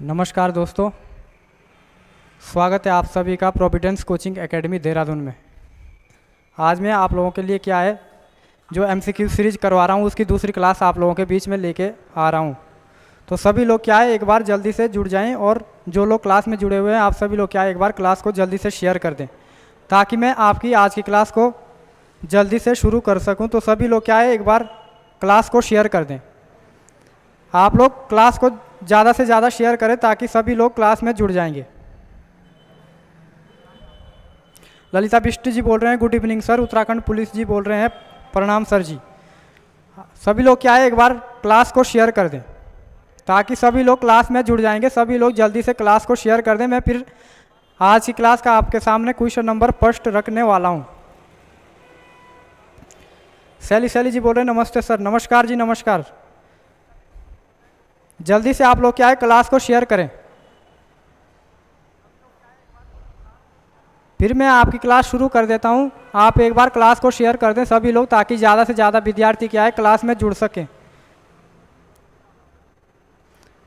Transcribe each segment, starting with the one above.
नमस्कार दोस्तों, स्वागत है आप सभी का प्रोविडेंस कोचिंग एकेडमी देहरादून में। आज मैं आप लोगों के लिए क्या है जो एमसीक्यू सीरीज करवा रहा हूँ उसकी दूसरी क्लास आप लोगों के बीच में लेके आ रहा हूँ। तो सभी लोग क्या है एक बार जल्दी से जुड़ जाएं और जो लोग क्लास में जुड़े हुए हैं आप सभी लोग क्या है एक बार क्लास को जल्दी से शेयर कर दें ताकि मैं आपकी आज की क्लास को जल्दी से शुरू कर सकूँ। तो सभी लोग क्या है एक बार क्लास को शेयर कर दें। आप लोग क्लास को ज़्यादा से ज़्यादा शेयर करें ताकि सभी लोग क्लास में जुड़ जाएंगे। ललिता बिष्ट जी बोल रहे हैं good evening sir. Uttarakhand police ji बोल रहे हैं प्रणाम सर जी। सभी लोग क्या है एक बार क्लास को शेयर कर दें ताकि सभी लोग क्लास में जुड़ जाएंगे। सभी लोग जल्दी से क्लास को शेयर कर दें। मैं फिर आज की क्लास का आपके सामने क्वेश्चन नंबर फर्स्ट रखने वाला हूँ। शैली जी बोल रहे हैं नमस्ते सर। नमस्कार जी, नमस्कार। जल्दी से आप लोग क्या है क्लास को शेयर करें। फिर मैं आपकी क्लास शुरू कर देता हूं। आप एक बार क्लास को शेयर कर दें सभी लोग ताकि ज़्यादा से ज़्यादा विद्यार्थी क्या है क्लास में जुड़ सकें।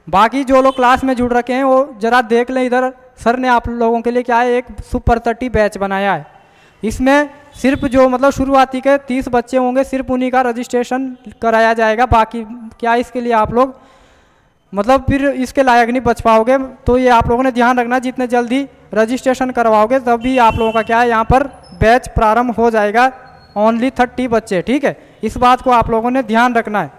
बाकी जो लोग क्लास में जुड़ रखे हैं वो ज़रा देख लें। इधर सर ने आप लोगों के लिए क्या है एक सुपर 30 बैच बनाया है। इसमें सिर्फ जो मतलब शुरुआती के 30 बच्चे होंगे सिर्फ उन्हीं का रजिस्ट्रेशन कराया जाएगा। बाकी क्या इसके लिए आप लोग मतलब फिर इसके लायक नहीं बच पाओगे। तो ये आप लोगों ने ध्यान रखना जितने जल्दी रजिस्ट्रेशन करवाओगे तभी आप लोगों का क्या है यहाँ पर बैच प्रारंभ हो जाएगा। ओनली 30 बच्चे, ठीक है। इस बात को आप लोगों ने ध्यान रखना है।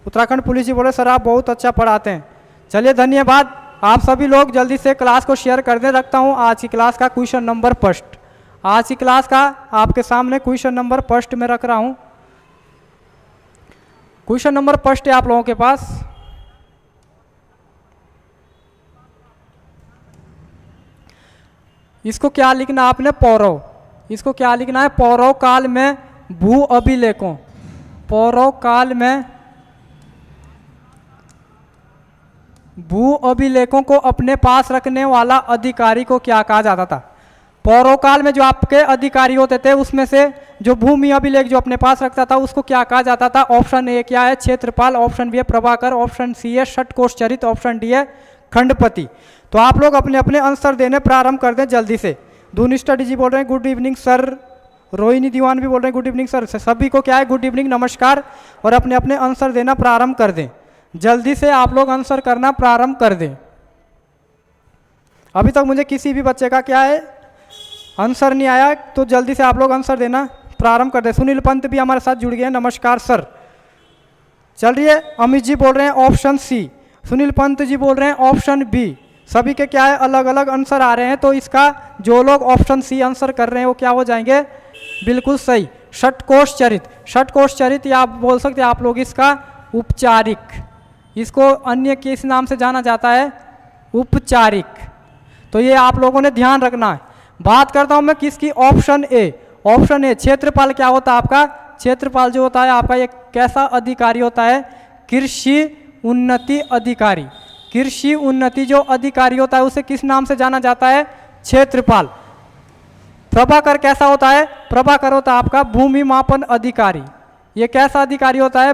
उत्तराखंड पुलिस जी बोले सर आप बहुत अच्छा पढ़ाते हैं। चलिए धन्यवाद। आप सभी लोग जल्दी से क्लास को शेयर कर दें। रखता हूँ आज की क्लास का क्वेश्चन नंबर फर्स्ट। आज की क्लास का आपके सामने क्वेश्चन नंबर फर्स्ट में रख रहा हूँ। क्वेश्चन नंबर फर्स्ट है आप लोगों के पास। इसको क्या लिखना आपने पौरव। इसको क्या लिखना है पौरव काल में भू अभिलेखों। पौरव काल में भू अभिलेखों को अपने पास रखने वाला अधिकारी को क्या कहा जाता था। पौरव काल में जो आपके अधिकारी होते थे उसमें से जो भूमि अभिलेख जो अपने पास रखता था उसको क्या कहा जाता था। ऑप्शन ए क्या है क्षेत्रपाल, ऑप्शन बी है प्रभाकर, ऑप्शन सी है षटकोषचरित, ऑप्शन डी है खंडपति। तो आप लोग अपने अपने आंसर देने प्रारंभ कर दें जल्दी से। धून स्टडी जी बोल रहे हैं गुड इवनिंग सर। रोहिणी दीवान भी बोल रहे हैं गुड इवनिंग सर। सभी को क्या है गुड इवनिंग, नमस्कार। और अपने अपने आंसर देना प्रारंभ कर दें। जल्दी से आप लोग आंसर करना प्रारंभ कर दें। अभी तक मुझे किसी भी बच्चे का क्या है आंसर नहीं आया तो जल्दी से आप लोग आंसर देना प्रारंभ कर दें। सुनील पंत भी हमारे साथ जुड़ गए हैं, नमस्कार सर। चल रही है। अमित जी बोल रहे हैं ऑप्शन सी। सुनील पंत जी बोल रहे हैं ऑप्शन बी। सभी के क्या है अलग अलग आंसर आ रहे हैं। तो इसका जो लोग ऑप्शन सी आंसर कर रहे हैं वो क्या हो जाएंगे बिल्कुल सही षटकोषचरित। षटकोषचरित या आप बोल सकते हैं आप लोग इसका उपचारिक। इसको अन्य किस नाम से जाना जाता है उपचारिक। तो ये आप लोगों ने ध्यान रखना है। बात करता हूं मैं किसकी ऑप्शन ए। ऑप्शन ए क्षेत्रपाल क्या होता है आपका। क्षेत्रपाल जो होता है आपका एक कैसा अधिकारी होता है कृषि उन्नति अधिकारी। कृषि उन्नति जो अधिकारी होता है उसे किस नाम से जाना जाता है क्षेत्रपाल। प्रभाकर कैसा होता है। प्रभाकर होता है आपका भूमि मापन अधिकारी। ये कैसा अधिकारी होता है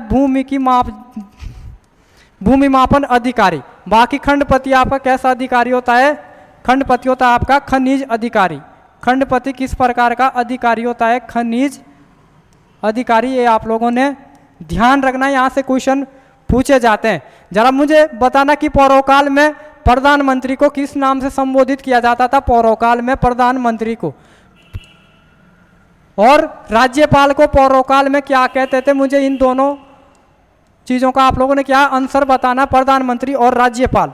भूमि मापन अधिकारी। बाकी खंडपति आपका कैसा अधिकारी होता है। खंडपति होता है आपका खनिज अधिकारी। खंडपति किस प्रकार का अधिकारी होता है खनिज अधिकारी। ये आप लोगों ने ध्यान रखना है। यहाँ से क्वेश्चन पूछे जाते हैं। जरा मुझे बताना कि पौरव काल में प्रधानमंत्री को किस नाम से संबोधित किया जाता था। पौरव काल में प्रधानमंत्री को और राज्यपाल को पौरव काल में क्या कहते थे। मुझे इन दोनों चीजों का आप लोगों ने क्या आंसर बताना। प्रधानमंत्री और राज्यपाल।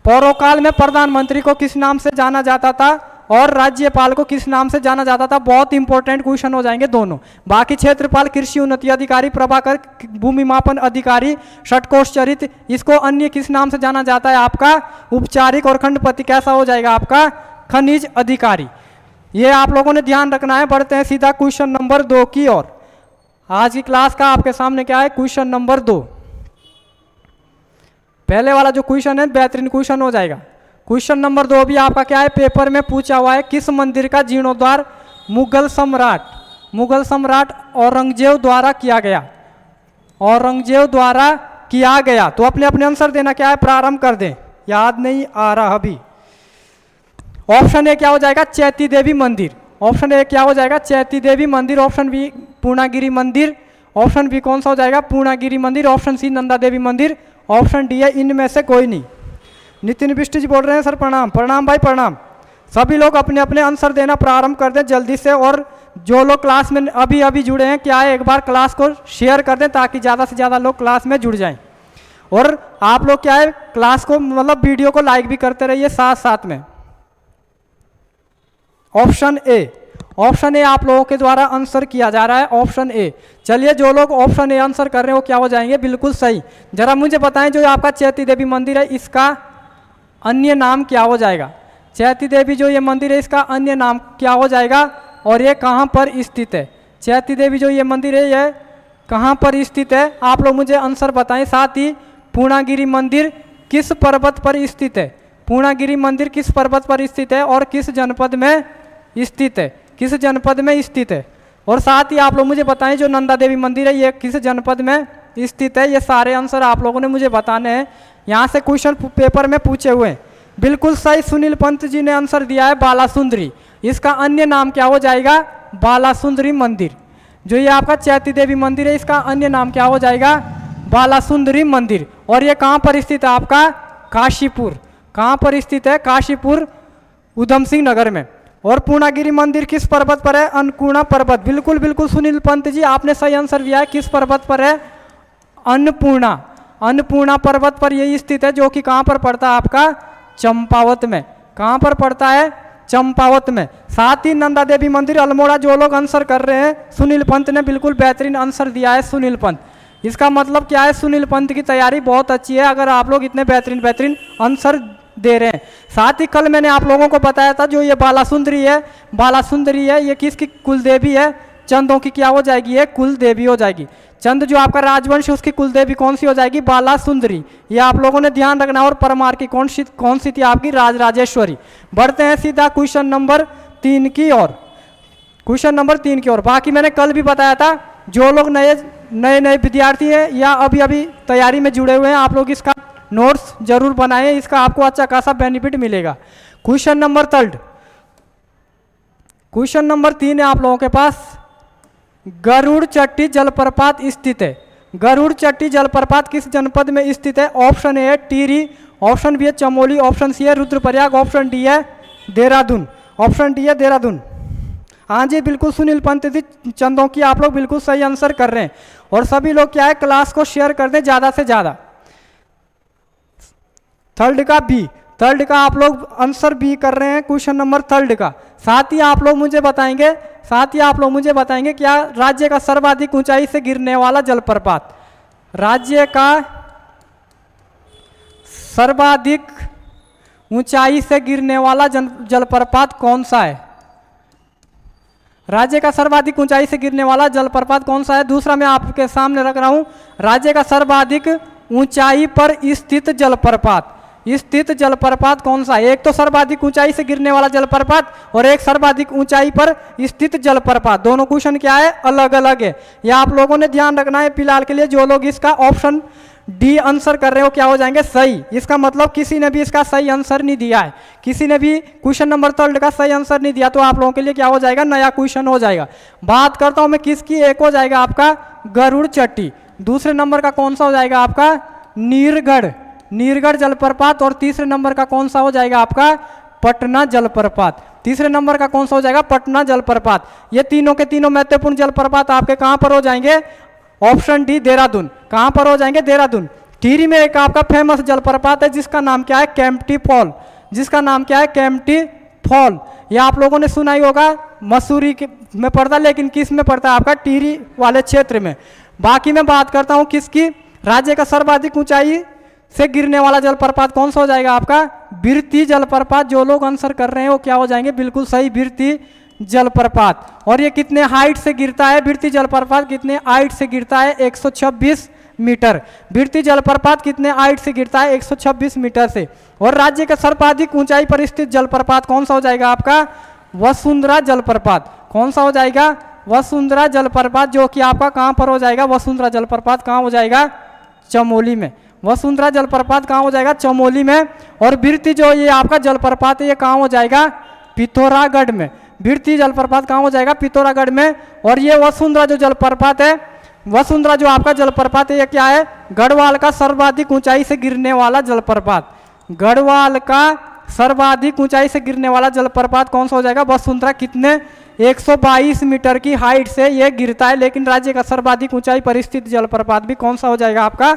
पौरव काल में प्रधानमंत्री को किस नाम से जाना जाता था और राज्यपाल को किस नाम से जाना जाता था। बहुत इंपॉर्टेंट क्वेश्चन हो जाएंगे दोनों। बाकी क्षेत्रपाल कृषि उन्नति अधिकारी, प्रभाकर भूमि मापन अधिकारी, षटकोषचरित इसको अन्य किस नाम से जाना जाता है आपका उपचारिक, और खंडपति कैसा हो जाएगा आपका खनिज अधिकारी। ये आप लोगों ने ध्यान रखना है। बढ़ते हैं सीधा क्वेश्चन नंबर 2 की ओर। आज की क्लास का आपके सामने क्या है क्वेश्चन नंबर 2। पहले वाला जो क्वेश्चन है बेहतरीन क्वेश्चन हो जाएगा। क्वेश्चन नंबर 2 भी आपका क्या है पेपर में पूछा हुआ है। किस मंदिर का जीर्णोद्धार मुगल सम्राट औरंगजेब द्वारा किया गया। औरंगजेब द्वारा किया गया। तो अपने अपने आंसर देना क्या है प्रारंभ कर दें। याद नहीं आ रहा अभी। ऑप्शन ए क्या हो जाएगा, चैती देवी मंदिर। ऑप्शन ए क्या हो जाएगा, चैती देवी मंदिर। ऑप्शन बी पूर्णागिरि मंदिर। ऑप्शन बी कौन सा हो जाएगा, पूर्णागिरि मंदिर। ऑप्शन सी नंदा देवी मंदिर। ऑप्शन डी है इनमें से कोई नहीं। नितिन बिष्ट जी बोल रहे हैं सर प्रणाम। प्रणाम भाई प्रणाम। सभी लोग अपने अपने आंसर देना प्रारंभ कर दें जल्दी से, और जो लोग क्लास में अभी अभी जुड़े हैं क्या है, एक बार क्लास को शेयर कर दें ताकि ज़्यादा से ज़्यादा लोग क्लास में जुड़ जाएं। और आप लोग क्या है, क्लास को मतलब वीडियो को लाइक भी करते रहिए साथ साथ में। ऑप्शन ए, ऑप्शन ए आप लोगों के द्वारा आंसर किया जा रहा है, ऑप्शन ए। चलिए जो लोग ऑप्शन ए आंसर कर रहे हैं वो क्या हो जाएंगे, बिल्कुल सही। जरा मुझे बताएं जो आपका चैती देवी मंदिर है इसका अन्य नाम क्या हो जाएगा। चैती देवी जो ये मंदिर है इसका अन्य नाम क्या हो जाएगा, और ये कहाँ पर स्थित है। चैती देवी जो ये मंदिर है ये कहाँ पर स्थित है, आप लोग मुझे आंसर बताएं। साथ ही पूर्णागिरि मंदिर किस पर्वत पर स्थित है, पूर्णागिरि मंदिर किस पर्वत पर स्थित है और किस जनपद में स्थित है, किस जनपद में स्थित है। और साथ ही आप लोग मुझे बताएं जो नंदा देवी मंदिर है ये किस जनपद में स्थित है। ये सारे आंसर आप लोगों ने मुझे बताने हैं। यहाँ से क्वेश्चन पेपर में पूछे हुए हैं। बिल्कुल सही सुनील पंत जी ने आंसर दिया है बालासुंदरी। इसका अन्य नाम क्या हो जाएगा, बालासुंदरी मंदिर। जो ये आपका चैती देवी मंदिर है इसका अन्य नाम क्या हो जाएगा, बालासुंदरी मंदिर। और ये कहाँ पर स्थित है आपका, काशीपुर। कहाँ पर स्थित है, काशीपुर उधम सिंह नगर में। और पूर्णागिरि मंदिर किस पर्वत पर है, अन्नपूर्णा पर्वत। बिल्कुल बिल्कुल सुनील पंत जी आपने सही आंसर दिया है। किस पर्वत पर है, अन्नपूर्णा, अन्नपूर्णा पर्वत पर यही स्थित है, जो कि कहाँ पर पड़ता है आपका, चंपावत में। कहाँ पर पड़ता है, चंपावत में। साथ ही नंदा देवी मंदिर अल्मोड़ा। जो लोग आंसर कर रहे हैं, सुनील पंत ने बिल्कुल बेहतरीन आंसर दिया है, सुनील पंत। इसका मतलब क्या है, सुनील पंत की तैयारी बहुत अच्छी है अगर आप लोग इतने बेहतरीन बेहतरीन आंसर दे रहे हैं। साथ ही कल मैंने आप लोगों को बताया था जो ये बालासुंदरी है, बालासुंदरी है ये किसकी कुल देवी है, चंदों की क्या हो जाएगी, ये कुल देवी हो जाएगी। चंद जो आपका राजवंश है उसकी कुल देवी कौन सी हो जाएगी, बालासुंदरी। ये आप लोगों ने ध्यान रखना। और परमार की कौन सी थी आपकी, राजराजेश्वरी। बढ़ते हैं सीधा क्वेश्चन नंबर 3 की ओर, क्वेश्चन नंबर 3 की ओर। बाकी मैंने कल भी बताया था जो लोग नए विद्यार्थी हैं या अभी अभी तैयारी में जुड़े हुए हैं, आप लोग इसका नोट्स जरूर बनाएं, इसका आपको अच्छा खासा बेनिफिट मिलेगा। क्वेश्चन नंबर 3, क्वेश्चन नंबर 3 है आप लोगों के पास। गरुड़ चट्टी जलप्रपात स्थित है। गरुड़ चट्टी जलप्रपात किस जनपद में स्थित है। ऑप्शन ए है टिहरी, ऑप्शन बी है चमोली, ऑप्शन सी है रुद्रप्रयाग, ऑप्शन डी है देहरादून। ऑप्शन डी है देहरादून। हाँ जी बिल्कुल सुनील पंत जी, चंदों की आप लोग बिल्कुल सही आंसर कर रहे हैं। और सभी लोग क्या है, क्लास को शेयर कर दें ज़्यादा से ज़्यादा। थर्ड का बी, थर्ड का आप लोग आंसर बी कर रहे हैं, क्वेश्चन नंबर 3 का। साथ ही आप लोग मुझे बताएंगे, साथ ही आप लोग मुझे बताएंगे क्या राज्य का सर्वाधिक ऊंचाई से गिरने वाला जलप्रपात, राज्य का सर्वाधिक ऊंचाई से गिरने वाला जलप्रपात कौन सा है। राज्य का सर्वाधिक ऊंचाई से गिरने वाला जलप्रपात कौन सा है। दूसरा मैं आपके सामने रख रहा हूं, राज्य का सर्वाधिक ऊंचाई पर स्थित जलप्रपात, स्थित जलप्रपात कौन सा है। एक तो सर्वाधिक ऊंचाई से गिरने वाला जलप्रपात और एक सर्वाधिक ऊंचाई पर स्थित जलप्रपात। दोनों क्वेश्चन क्या है, अलग अलग है। यह आप लोगों ने ध्यान रखना है फिलहाल के लिए। जो लोग इसका ऑप्शन डी आंसर कर रहे हो क्या हो जाएंगे, सही। इसका मतलब किसी ने भी इसका सही आंसर नहीं दिया है, किसी ने भी क्वेश्चन नंबर 3 का सही आंसर नहीं दिया, तो आप लोगों के लिए क्या हो जाएगा, नया क्वेश्चन हो जाएगा। बात करता हूं मैं किसकी, एक हो जाएगा आपका गरुड़ चट्टी, दूसरे नंबर का कौन सा हो जाएगा आपका नीरगढ़, नीरगढ़ जलप्रपात, और तीसरे नंबर का कौन सा हो जाएगा आपका पटना जलप्रपात। तीसरे नंबर का कौन सा हो जाएगा, पटना जलप्रपात। ये तीनों के तीनों महत्वपूर्ण जलप्रपात आपके कहां पर हो जाएंगे, ऑप्शन डी देहरादून। कहां पर हो जाएंगे, देहरादून। टिहरी में एक आपका फेमस जलप्रपात है जिसका नाम क्या है, केम्प्टी फॉल, जिसका नाम क्या है, केम्प्टी फॉल। ये आप लोगों ने सुना ही होगा, मसूरी में पड़ता, लेकिन किस में पड़ता है आपका, टिहरी वाले क्षेत्र में। बाकी मैं बात करता हूं किसकी, राज्य का सर्वाधिक ऊंचाई से गिरने वाला जलप्रपात कौन सा हो जाएगा आपका, बिरती जलप्रपात। जो लोग आंसर कर रहे हैं वो क्या हो जाएंगे, बिल्कुल सही, बिरती जलप्रपात। और ये कितने हाइट से गिरता है, बिरती जलप्रपात कितने हाइट से गिरता है, 126 मीटर। बिरती जलप्रपात कितने हाइट से गिरता है, 126 मीटर से। और राज्य का सर्वाधिक ऊंचाई पर स्थित जलप्रपात कौन सा हो जाएगा आपका, वसुंधरा जलप्रपात। कौन सा हो जाएगा, वसुंधरा जलप्रपात, जो कि आपका कहां पर हो जाएगा, वसुंधरा जलप्रपात कहां हो जाएगा, चमोली में। वसुंधरा जलप्रपात कहां हो जाएगा, चमोली में। और बिरती जो ये आपका जलप्रपात है ये कहाँ हो जाएगा, पिथौरागढ़ में। बिरती जलप्रपात कहाँ हो जाएगा, पिथौरागढ़ में। और ये वसुंधरा जो जलप्रपात है, वसुंधरा जो आपका जलप्रपात है ये क्या है, गढ़वाल का सर्वाधिक ऊंचाई से गिरने वाला जलप्रपात। गढ़वाल का सर्वाधिक ऊंचाई से गिरने वाला जलप्रपात कौन सा हो जाएगा, वसुंधरा। कितने, 122 मीटर की हाइट से ये गिरता है, लेकिन राज्य का सर्वाधिक ऊंचाई पर स्थित जलप्रपात भी कौन सा हो जाएगा आपका,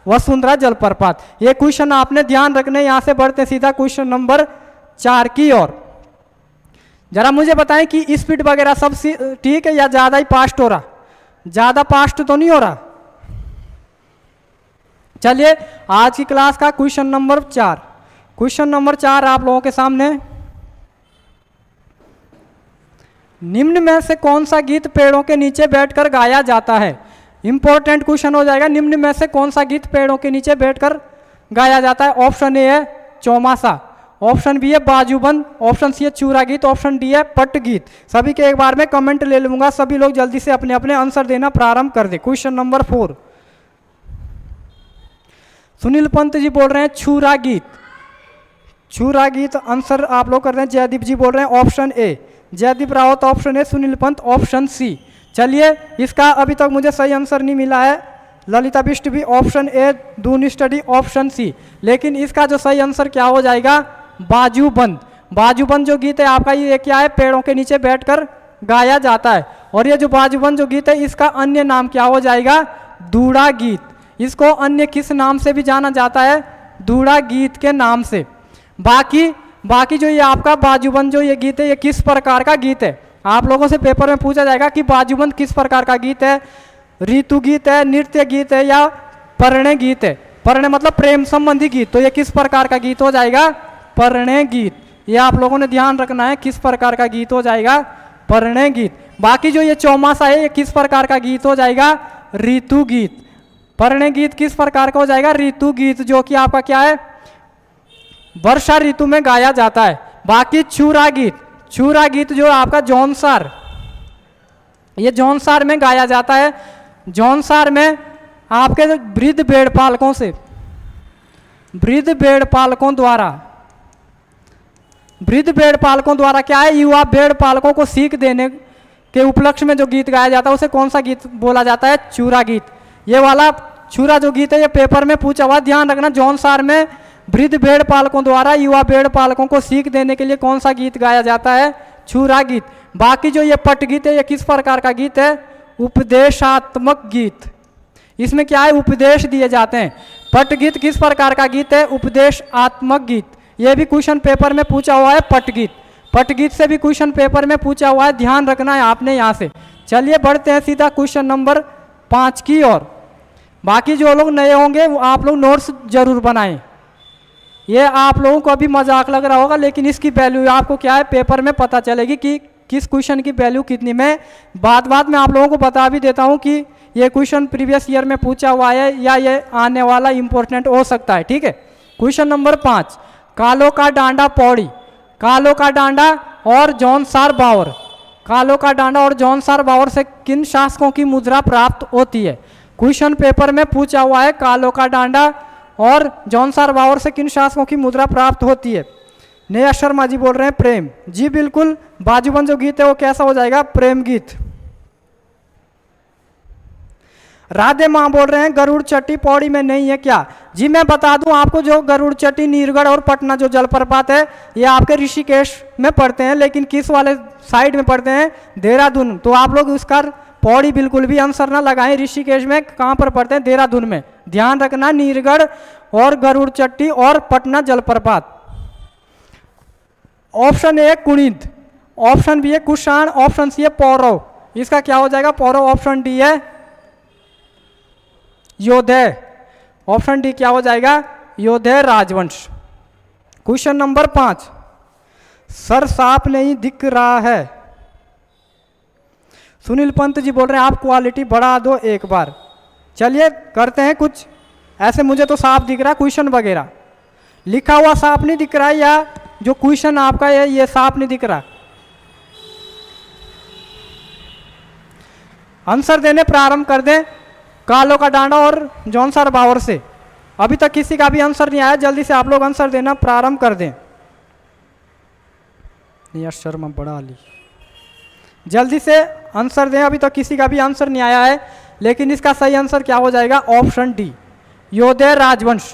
वसुंधरा जलप्रपात। ये क्वेश्चन आपने ध्यान रखने। यहाँ से बढ़ते सीधा क्वेश्चन नंबर 4 की ओर। जरा मुझे बताएं कि स्पीड वगैरह सब ठीक है या ज्यादा ही फास्ट हो रहा, ज्यादा फास्ट तो नहीं हो रहा। चलिए आज की क्लास का क्वेश्चन नंबर 4। क्वेश्चन नंबर 4 आप लोगों के सामने, निम्न में से कौन सा गीत पेड़ों के नीचे बैठकर गाया जाता है। इंपॉर्टेंट क्वेश्चन हो जाएगा। निम्न में से कौन सा गीत पेड़ों के नीचे बैठकर गाया जाता है। ऑप्शन ए है चौमासा, ऑप्शन बी है बाजूबंद, ऑप्शन सी है चूरा गीत, ऑप्शन डी है पट गीत। सभी के एक बार में कमेंट ले लूंगा, सभी लोग जल्दी से अपने अपने आंसर देना प्रारंभ कर दे। क्वेश्चन नंबर 4, सुनील पंत जी बोल रहे हैं छूरा गीत। छूरा गीत आंसर आप लोग कर रहे हैं। जयदीप जी बोल रहे हैं option A, Jaydeep Rawat option A, Sunil Pant option C. चलिए इसका अभी तक मुझे सही आंसर नहीं मिला है। ललिता बिष्ट भी option A, Doon study option C. लेकिन इसका जो सही आंसर क्या हो जाएगा, बाजूबंद। बाजूबंद जो गीत है आपका ये क्या है, पेड़ों के नीचे बैठकर गाया जाता है। और ये जो बाजूबंद जो गीत है इसका अन्य नाम क्या हो जाएगा, दूड़ा गीत। इसको अन्य किस नाम से भी जाना जाता है, दूड़ा गीत के नाम से। बाकी जो ये आपका बाजूबंद जो ये गीत है ये किस प्रकार का गीत है। आप लोगों से पेपर में पूछा जाएगा कि बाजूबंद किस प्रकार का गीत है, ऋतु गीत है, नृत्य गीत है या परिणय गीत है। परिणय मतलब प्रेम संबंधी गीत, तो ये किस प्रकार का गीत हो जाएगा, परिणय गीत। ये आप लोगों ने ध्यान रखना है, किस प्रकार का गीत हो जाएगा, परिणय गीत। बाकी जो ये चौमासा है ये किस प्रकार का गीत हो जाएगा, ऋतु गीत। परिणय गीत किस प्रकार का हो जाएगा, ऋतु गीत, जो कि आपका क्या है, वर्षा ऋतु में गाया जाता है। बाकी छूरा गीत, छूरा गीत जो आपका जौनसार, ये जौनसार में गाया जाता है। जौनसार में आपके वृद्ध भेड़ पालकों से, वृद्ध भेड़ पालकों द्वारा क्या है, युवा भेड़ पालकों को सीख देने के उपलक्ष्य में जो गीत गाया जाता है उसे कौन सा गीत बोला जाता है, छूरा गीत। ये वाला छूरा जो गीत है ये पेपर में पूछा हुआ, ध्यान रखना। जौनसार में वृद्ध भेड़ पालकों द्वारा युवा भेड़ पालकों को सीख देने के लिए कौन सा गीत गाया जाता है, छूरा गीत। बाकी जो ये पट गीत है ये किस प्रकार का गीत है, उपदेशात्मक गीत। इसमें क्या है, उपदेश दिए जाते हैं। पट गीत किस प्रकार का गीत है, उपदेशात्मक गीत। ये भी क्वेश्चन पेपर में पूछा हुआ है पट गीत। पट गीत से भी क्वेश्चन पेपर में पूछा हुआ है, ध्यान रखना है आपने यहाँ से। चलिए बढ़ते हैं सीधा क्वेश्चन नंबर 5 की ओर। बाकी जो लोग नए होंगे वो आप लोग नोट्स जरूर बनाएं। ये आप लोगों को अभी मजाक लग रहा होगा, लेकिन इसकी वैल्यू आपको क्या है, पेपर में पता चलेगी कि किस क्वेश्चन की वैल्यू कितनी। मैं बाद में आप लोगों को बता भी देता हूँ कि ये क्वेश्चन प्रीवियस ईयर में पूछा हुआ है या ये आने वाला इंपॉर्टेंट हो सकता है, ठीक है। क्वेश्चन नंबर 5, कालो का डांडा पौड़ी, कालो का डांडा और जौनसार बावर, कालो का डांडा और जौनसार बावर से किन शासकों की मुद्रा प्राप्त होती है। क्वेश्चन पेपर में पूछा हुआ है कालो का डांडा और जौनसार बावर से किन शासकों की मुद्रा प्राप्त होती है। नेहा शर्मा जी बोल रहे हैं प्रेम। जी बिल्कुल, बाजूबंद जो गीत है वो कैसा हो जाएगा, प्रेम गीत। राधे माँ बोल रहे हैं गरुड़ चट्टी पौड़ी में नहीं है क्या। जी मैं बता दूं आपको, जो गरुड़ चट्टी, नीरगढ़ और पटना जो जलप्रपात है ये आपके ऋषिकेश में पड़ते हैं, लेकिन किस वाले साइड में पड़ते हैं, देहरादून। तो आप लोग उसका पौड़ी बिल्कुल भी आंसर ना लगाएं। ऋषिकेश में कहाँ पर पड़ते हैं, देहरादून में। ध्यान रखना, नीरगढ़ और गरुड़ चट्टी और पटना जलप्रपात। Option A Kuninda, option B है कुषाण, ऑप्शन सी है पौरव। इसका क्या हो जाएगा, पौरव। ऑप्शन डी है योधेय, ऑप्शन डी क्या हो जाएगा, योधेय राजवंश। क्वेश्चन नंबर 5, सर साफ नहीं दिख रहा है। सुनील पंत जी बोल रहे हैं आप क्वालिटी बढ़ा दो एक बार। चलिए करते हैं कुछ, ऐसे मुझे तो साफ दिख रहा है क्वेश्चन वगैरह, लिखा हुआ साफ नहीं दिख रहा है या जो क्वेश्चन आपका है ये साफ नहीं दिख रहा। आंसर देने प्रारंभ कर दें। कालो का डांडा और जौनसार बावर से अभी तक किसी का भी आंसर नहीं आया, जल्दी से आप लोग आंसर देना प्रारंभ कर दें। यार शर्मा बड़ा अली, जल्दी से आंसर दें। अभी तक किसी का भी आंसर नहीं आया है, लेकिन इसका सही आंसर क्या हो जाएगा? ऑप्शन डी, योधेय राजवंश।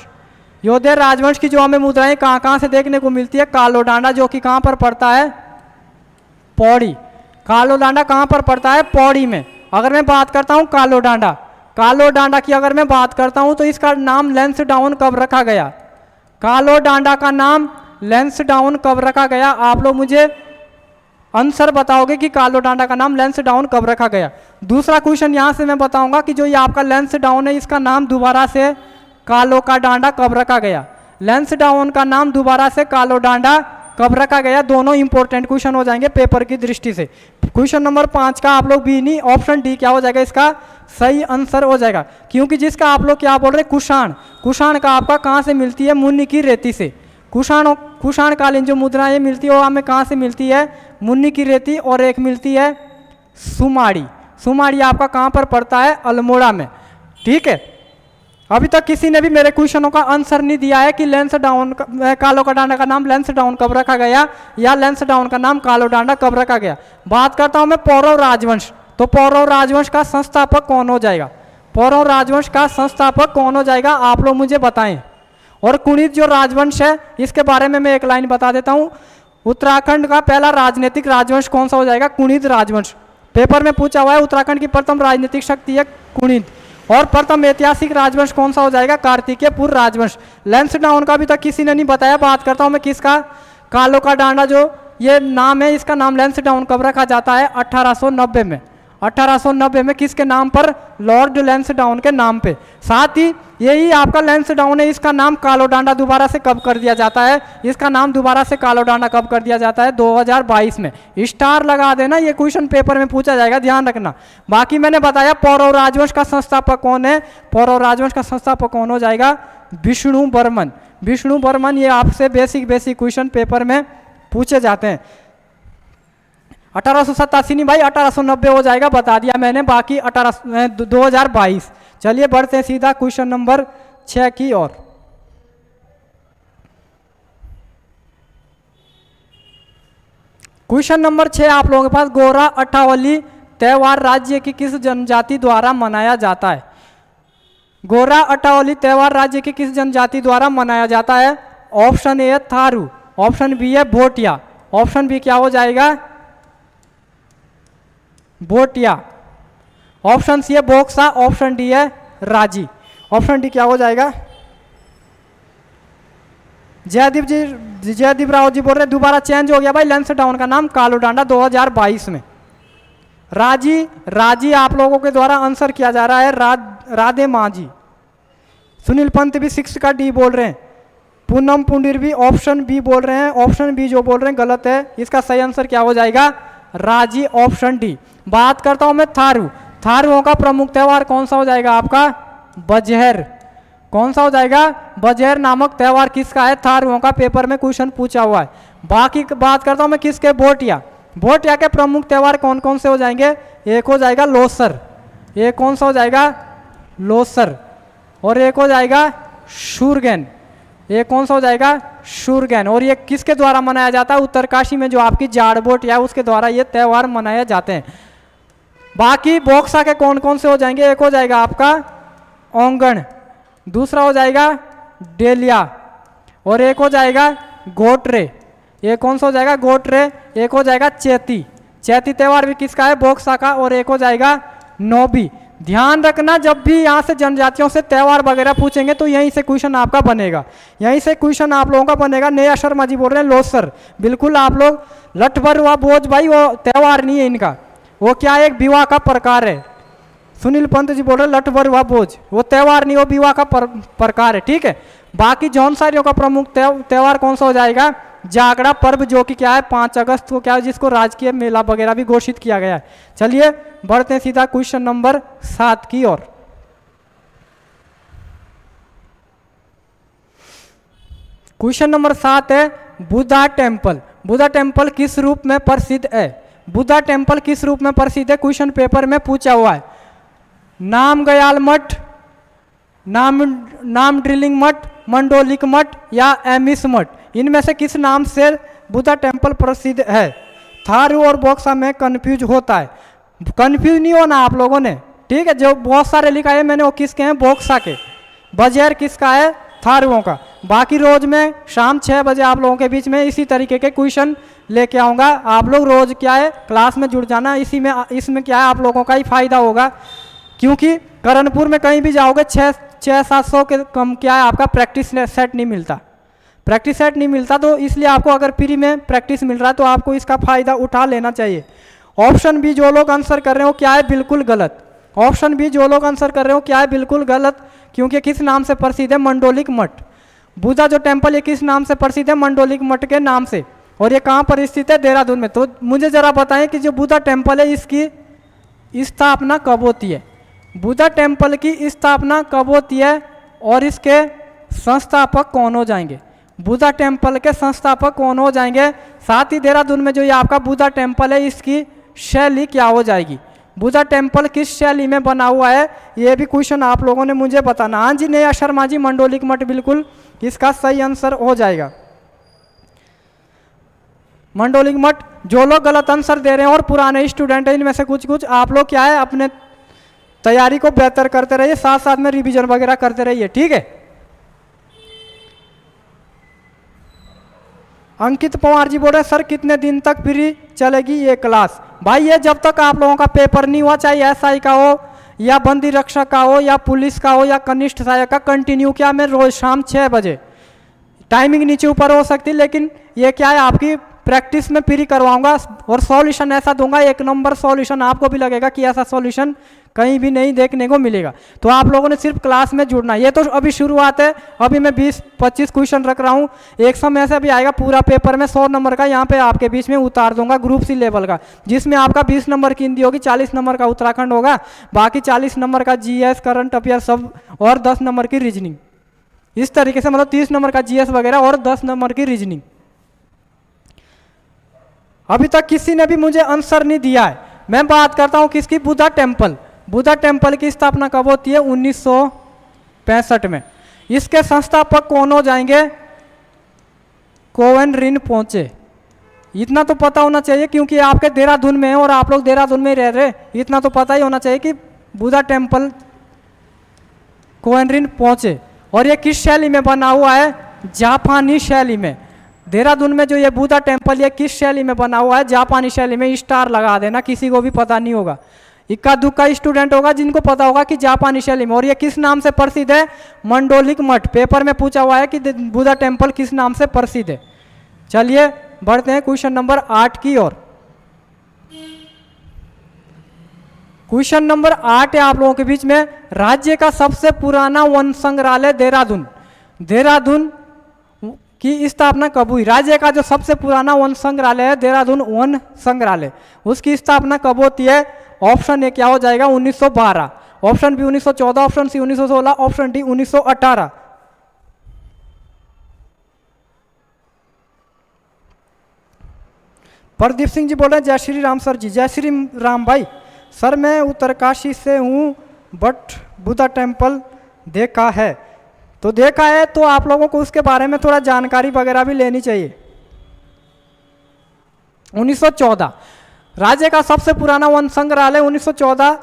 योधेय राजवंश की जो हमें मुद्राएं कहाँ से देखने को मिलती है? कालो डांडा, जो कि कहाँ पर पड़ता है? पौड़ी। कालो डांडा कहाँ पर पड़ता है? पौड़ी में। अगर मैं बात करता हूँ कालो डांडा, कालो डांडा की अगर मैं बात करता हूँ तो इसका नाम लैंसडाउन कब रखा गया? कालो डांडा का नाम लैंसडाउन कब रखा गया? आप लोग मुझे आंसर बताओगे कि कालो डांडा का नाम लैंसडाउन कब रखा गया। दूसरा क्वेश्चन यहाँ से मैं बताऊंगा कि जो ये आपका लैंसडाउन है, इसका नाम दोबारा से कालो का डांडा कब रखा गया? लैंसडाउन का नाम दोबारा से कालो डांडा कब रखा गया? दोनों इंपॉर्टेंट क्वेश्चन हो जाएंगे पेपर की दृष्टि से। क्वेश्चन नंबर 5 का आप लोग बी नहीं, ऑप्शन डी क्या हो जाएगा? इसका सही आंसर हो जाएगा, क्योंकि जिसका आप लोग क्या बोल रहे हैं? कुषाण। कुषाण का आपका कहाँ से मिलती है? मुन्नी की रेती से। कुषाण कालीन जो मुद्राएं मिलती है वो हमें कहाँ से मिलती है? मुन्नी की रेती, और एक मिलती है सुमाड़ी। सुमाड़ी आपका कहाँ पर पड़ता है? अल्मोड़ा में। ठीक है, अभी तक किसी ने भी मेरे क्वेश्चनों का आंसर नहीं दिया है कि लैंसडाउन कालो का डांडा का नाम लैंसडाउन कब रखा गया, या लैंसडाउन का नाम कालो डांडा कब रखा गया। बात करता हूं मैं पौरव राजवंश, तो पौरव राजवंश का संस्थापक कौन हो जाएगा? पौरव राजवंश का संस्थापक कौन हो जाएगा? आप लोग मुझे बताएं। और कुणित जो राजवंश है, इसके बारे में मैं एक लाइन बता देता हूं। उत्तराखंड का पहला राजनीतिक राजवंश कौन सा हो जाएगा? कुणित राजवंश। पेपर में पूछा हुआ है, उत्तराखंड की प्रथम राजनीतिक शक्ति है कुणित। और प्रथम ऐतिहासिक राजवंश कौन सा हो जाएगा? कार्तिकेयपुर राजवंश। लैंसडाउन का अभी तक किसी ने नहीं बताया। बात करता हूं मैं किसका? कालो का डांडा जो ये नाम है, इसका नाम लैंसडाउन कब रखा जाता है? 1890 में। 1890 में किसके नाम पर? लॉर्ड लैंसडाउन के नाम पे। साथ ही यही आपका लैंसडाउन है, इसका नाम कालो डांडा दोबारा से कब कर दिया जाता है? इसका नाम दोबारा से कालो डांडा कब कर दिया जाता है? 2022 में। स्टार लगा देना, ये क्वेश्चन पेपर में पूछा जाएगा, ध्यान रखना। बाकी मैंने बताया पौरव राजवंश का संस्थापक कौन है? पौरव राजवंश का संस्थापक कौन हो जाएगा? विष्णु बर्मन। विष्णु बर्मन, ये आपसे बेसिक क्वेश्चन पेपर में पूछे जाते हैं। 1887 नहीं भाई, 1890 हो जाएगा, बता दिया मैंने। बाकी 2022। चलिए बढ़ते हैं सीधा क्वेश्चन नंबर 6 की ओर। क्वेश्चन नंबर 6 आप लोगों के पास, गोरा अठावली त्योहार राज्य की किस जनजाति द्वारा मनाया जाता है? गोरा अठावली त्योहार राज्य की किस जनजाति द्वारा मनाया जाता है? ऑप्शन ए है थारू, ऑप्शन बी है भोटिया, ऑप्शन बी क्या हो जाएगा? भोटिया, ऑप्शन सी है बोक्सा, ऑप्शन डी है राजी। ऑप्शन डी क्या हो जाएगा? जयदीप राव जी बोल रहे दोबारा चेंज हो गया भाई लैंसडाउन का नाम कालो डांडा 2022 में। राजी आप लोगों के द्वारा आंसर किया जा रहा है, राधे मांझी। सुनील पंत भी 6 का डी बोल रहे हैं। पूनम पुंडीर भी ऑप्शन बी बोल रहे हैं, ऑप्शन बी जो बोल रहे हैं गलत है। इसका सही आंसर क्या हो जाएगा? राजी, ऑप्शन डी। बात करता हूं मैं थारू। थारुओं का प्रमुख त्योहार कौन सा हो जाएगा आपका? बजहर। कौन सा हो जाएगा? बजहर नामक त्योहार किसका है? थारुओं का। पेपर में क्वेश्चन पूछा हुआ है। बाकी बात करता हूं मैं किसके? भोटिया। भोटिया के प्रमुख त्योहार कौन कौन से हो जाएंगे? एक हो जाएगा लोसर, एक कौन सा हो जाएगा? लोसर। और एक हो जाएगा शूरगैन, एक कौन सा हो जाएगा? शूरगैन। और ये किसके द्वारा मनाया जाता है? उत्तरकाशी में जो आपकी जाड़ बोटिया है उसके द्वारा ये त्योहार मनाए जाते हैं। बाकी बोक्सा के कौन कौन से हो जाएंगे? एक हो जाएगा आपका ओंगण, दूसरा हो जाएगा डेलिया, और एक हो जाएगा गोटरे। एक कौन सा हो जाएगा? गोटरे। एक हो जाएगा चैती। चैती त्योहार भी किसका है? बोक्सा का। और एक हो जाएगा नोबी। ध्यान रखना, जब भी यहाँ से जनजातियों से त्योहार वगैरह पूछेंगे तो यहीं से क्वेश्चन आपका बनेगा, यहीं से क्वेश्चन आप लोगों का बनेगा। नेहा शर्मा जी बोल रहे हैं लोसर। बिल्कुल आप लोग लठभर हुआ बोझ भाई, वो त्योहार नहीं है इनका, वो क्या है? एक विवाह का प्रकार है। सुनील पंत जी बोल रहे हैं लठभर हुआ बोझ, वो त्योहार नहीं, वो विवाह का प्रकार है। ठीक है। बाकी जौनसारियों का प्रमुख त्योहार कौन सा हो जाएगा? जागड़ा पर्व, जो कि क्या है 5 अगस्त को क्या है, जिसको राजकीय मेला वगैरह भी घोषित किया गया है। चलिए बढ़ते हैं सीधा क्वेश्चन नंबर 7 की ओर। क्वेश्चन नंबर 7 है बुद्धा टेम्पल। बुद्धा टेम्पल किस रूप में प्रसिद्ध है? बुद्धा टेम्पल किस रूप में प्रसिद्ध है? क्वेश्चन पेपर में पूछा हुआ है। नामग्याल मठ, नाम ड्रिलिंग मठ, मंडोलिक मठ या एमिस मठ, इनमें से किस नाम से बुद्धा टेम्पल प्रसिद्ध है? थारू और बॉक्सा में कंफ्यूज होता है। कंफ्यूज नहीं होना आप लोगों ने, ठीक है। जो बहुत सारे लिखा है मैंने वो किसके हैं? बॉक्सा के। बजेर किसका है? थारुओं का। बाकी रोज में शाम 6 बजे आप लोगों के बीच में इसी तरीके के क्वेश्चन लेके आऊँगा। आप लोग रोज क्या है क्लास में जुड़ जाना, इसमें क्या है आप लोगों का ही फायदा होगा, क्योंकि करणपुर में कहीं भी जाओगे 600-700 के कम क्या है आपका प्रैक्टिस सेट नहीं मिलता। प्रैक्टिस सेट नहीं मिलता, तो इसलिए आपको अगर फ्री में प्रैक्टिस मिल रहा है तो आपको इसका फ़ायदा उठा लेना चाहिए। ऑप्शन बी जो लोग आंसर कर रहे हो क्या है? बिल्कुल गलत। ऑप्शन बी जो लोग आंसर कर रहे हो क्या है? बिल्कुल गलत, क्योंकि किस नाम से प्रसिद्ध है? मंडोलिक मठ। बुद्धा जो टेम्पल ये किस नाम से प्रसिद्ध है? मंडोलिक मठ के नाम से। और ये कहाँ पर स्थित है? देहरादून में। तो मुझे ज़रा बताएं कि जो बुद्धा टेम्पल है इसकी स्थापना कब होती है? बुद्धा टेम्पल की स्थापना कब होती है और इसके संस्थापक कौन हो जाएंगे? बुद्धा टेम्पल के संस्थापक कौन हो जाएंगे? साथ ही देहरादून में जो ये आपका बुद्धा टेम्पल है इसकी शैली क्या हो जाएगी? बुद्धा टेम्पल किस शैली में बना हुआ है? ये भी क्वेश्चन आप लोगों ने मुझे बताना। हाँ जी, नेहा शर्मा जी, मंडोलिक मठ बिल्कुल इसका सही आंसर हो जाएगा। मंडोलिक मठ। जो लोग गलत आंसर दे रहे हैं और पुराने स्टूडेंट हैं इनमें से कुछ आप लोग क्या है अपने तैयारी को बेहतर करते रहिए, साथ साथ में रिवीजन वगैरह करते रहिए, ठीक है। अंकित पवार जी बोल रहे हैं सर कितने दिन तक फ्री चलेगी ये क्लास? भाई ये जब तक आप लोगों का पेपर नहीं हुआ, चाहे एसआई का हो या बंदी रक्षक का हो या पुलिस का हो या कनिष्ठ सहायक का, कंटिन्यू क्या मैं रोज शाम 6 बजे, टाइमिंग नीचे ऊपर हो सकती, लेकिन ये क्या है आपकी प्रैक्टिस में फ्री करवाऊंगा और सॉल्यूशन ऐसा दूंगा, 1 नंबर सॉल्यूशन। आपको भी लगेगा कि ऐसा सॉल्यूशन कहीं भी नहीं देखने को मिलेगा। तो आप लोगों ने सिर्फ क्लास में जुड़ना। ये तो अभी शुरुआत है, अभी मैं 20-25 क्वेश्चन रख रहा हूँ। एक समय ऐसा भी आएगा पूरा पेपर में 100 नंबर का यहाँ पे आपके बीच में उतार दूंगा, ग्रुप सी लेवल का, जिसमें आपका 20 नंबर की हिंदी होगी, 40 नंबर का उत्तराखंड होगा, बाकी 40 नंबर का जीएस, करंट अफेयर सब, और 10 नंबर की रीजनिंग। इस तरीके से मतलब 30 नंबर का जीएस वगैरह और 10 नंबर की रीजनिंग। अभी तक किसी ने भी मुझे आंसर नहीं दिया है। मैं बात करता हूँ किसकी? बुद्धा टेम्पल। बुद्धा टेम्पल की स्थापना कब होती है? 1965 में। इसके संस्थापक कौन हो जाएंगे? कोवन रिनपोचे। इतना तो पता होना चाहिए क्योंकि आपके देहरादून में है और आप लोग देहरादून में रह रहे, इतना तो पता ही होना चाहिए कि बुद्धा टेम्पल कोवन रिनपोचे। और ये किस शैली में बना हुआ है? जापानी शैली में। देहरादून में जो ये बुद्धा टेम्पल ये किस शैली में बना हुआ है? जापानी शैली में। स्टार लगा देना, किसी को भी पता नहीं होगा, इक्का दुक्का स्टूडेंट होगा जिनको पता होगा कि जापानी शैली में। और ये किस नाम से प्रसिद्ध है? मंडोलिक मठ। पेपर में पूछा हुआ है कि बुद्धा टेम्पल किस नाम से प्रसिद्ध है। चलिए बढ़ते हैं क्वेश्चन नंबर 8 की ओर। क्वेश्चन नंबर 8 है आप लोगों के बीच में, राज्य का सबसे पुराना वन संग्रहालय देहरादून। देहरादून की स्थापना कब हुई? राज्य का जो सबसे पुराना वन संग्रहालय है देहरादून वन संग्रहालय, उसकी स्थापना कब होती है? ऑप्शन ए क्या हो जाएगा? 1912, option B 1914, option C 1916, option D 1918। Pradeep Singh ji बोल रहे हैं जय श्री राम सर जी। जय श्री राम भाई। सर मैं उत्तरकाशी से हूँ बट बुद्धा टेम्पल देखा है। तो देखा है तो आप लोगों को उसके बारे में थोड़ा जानकारी वगैरह भी लेनी चाहिए। 1914 राज्य का सबसे पुराना वन संग्रहालय 1914।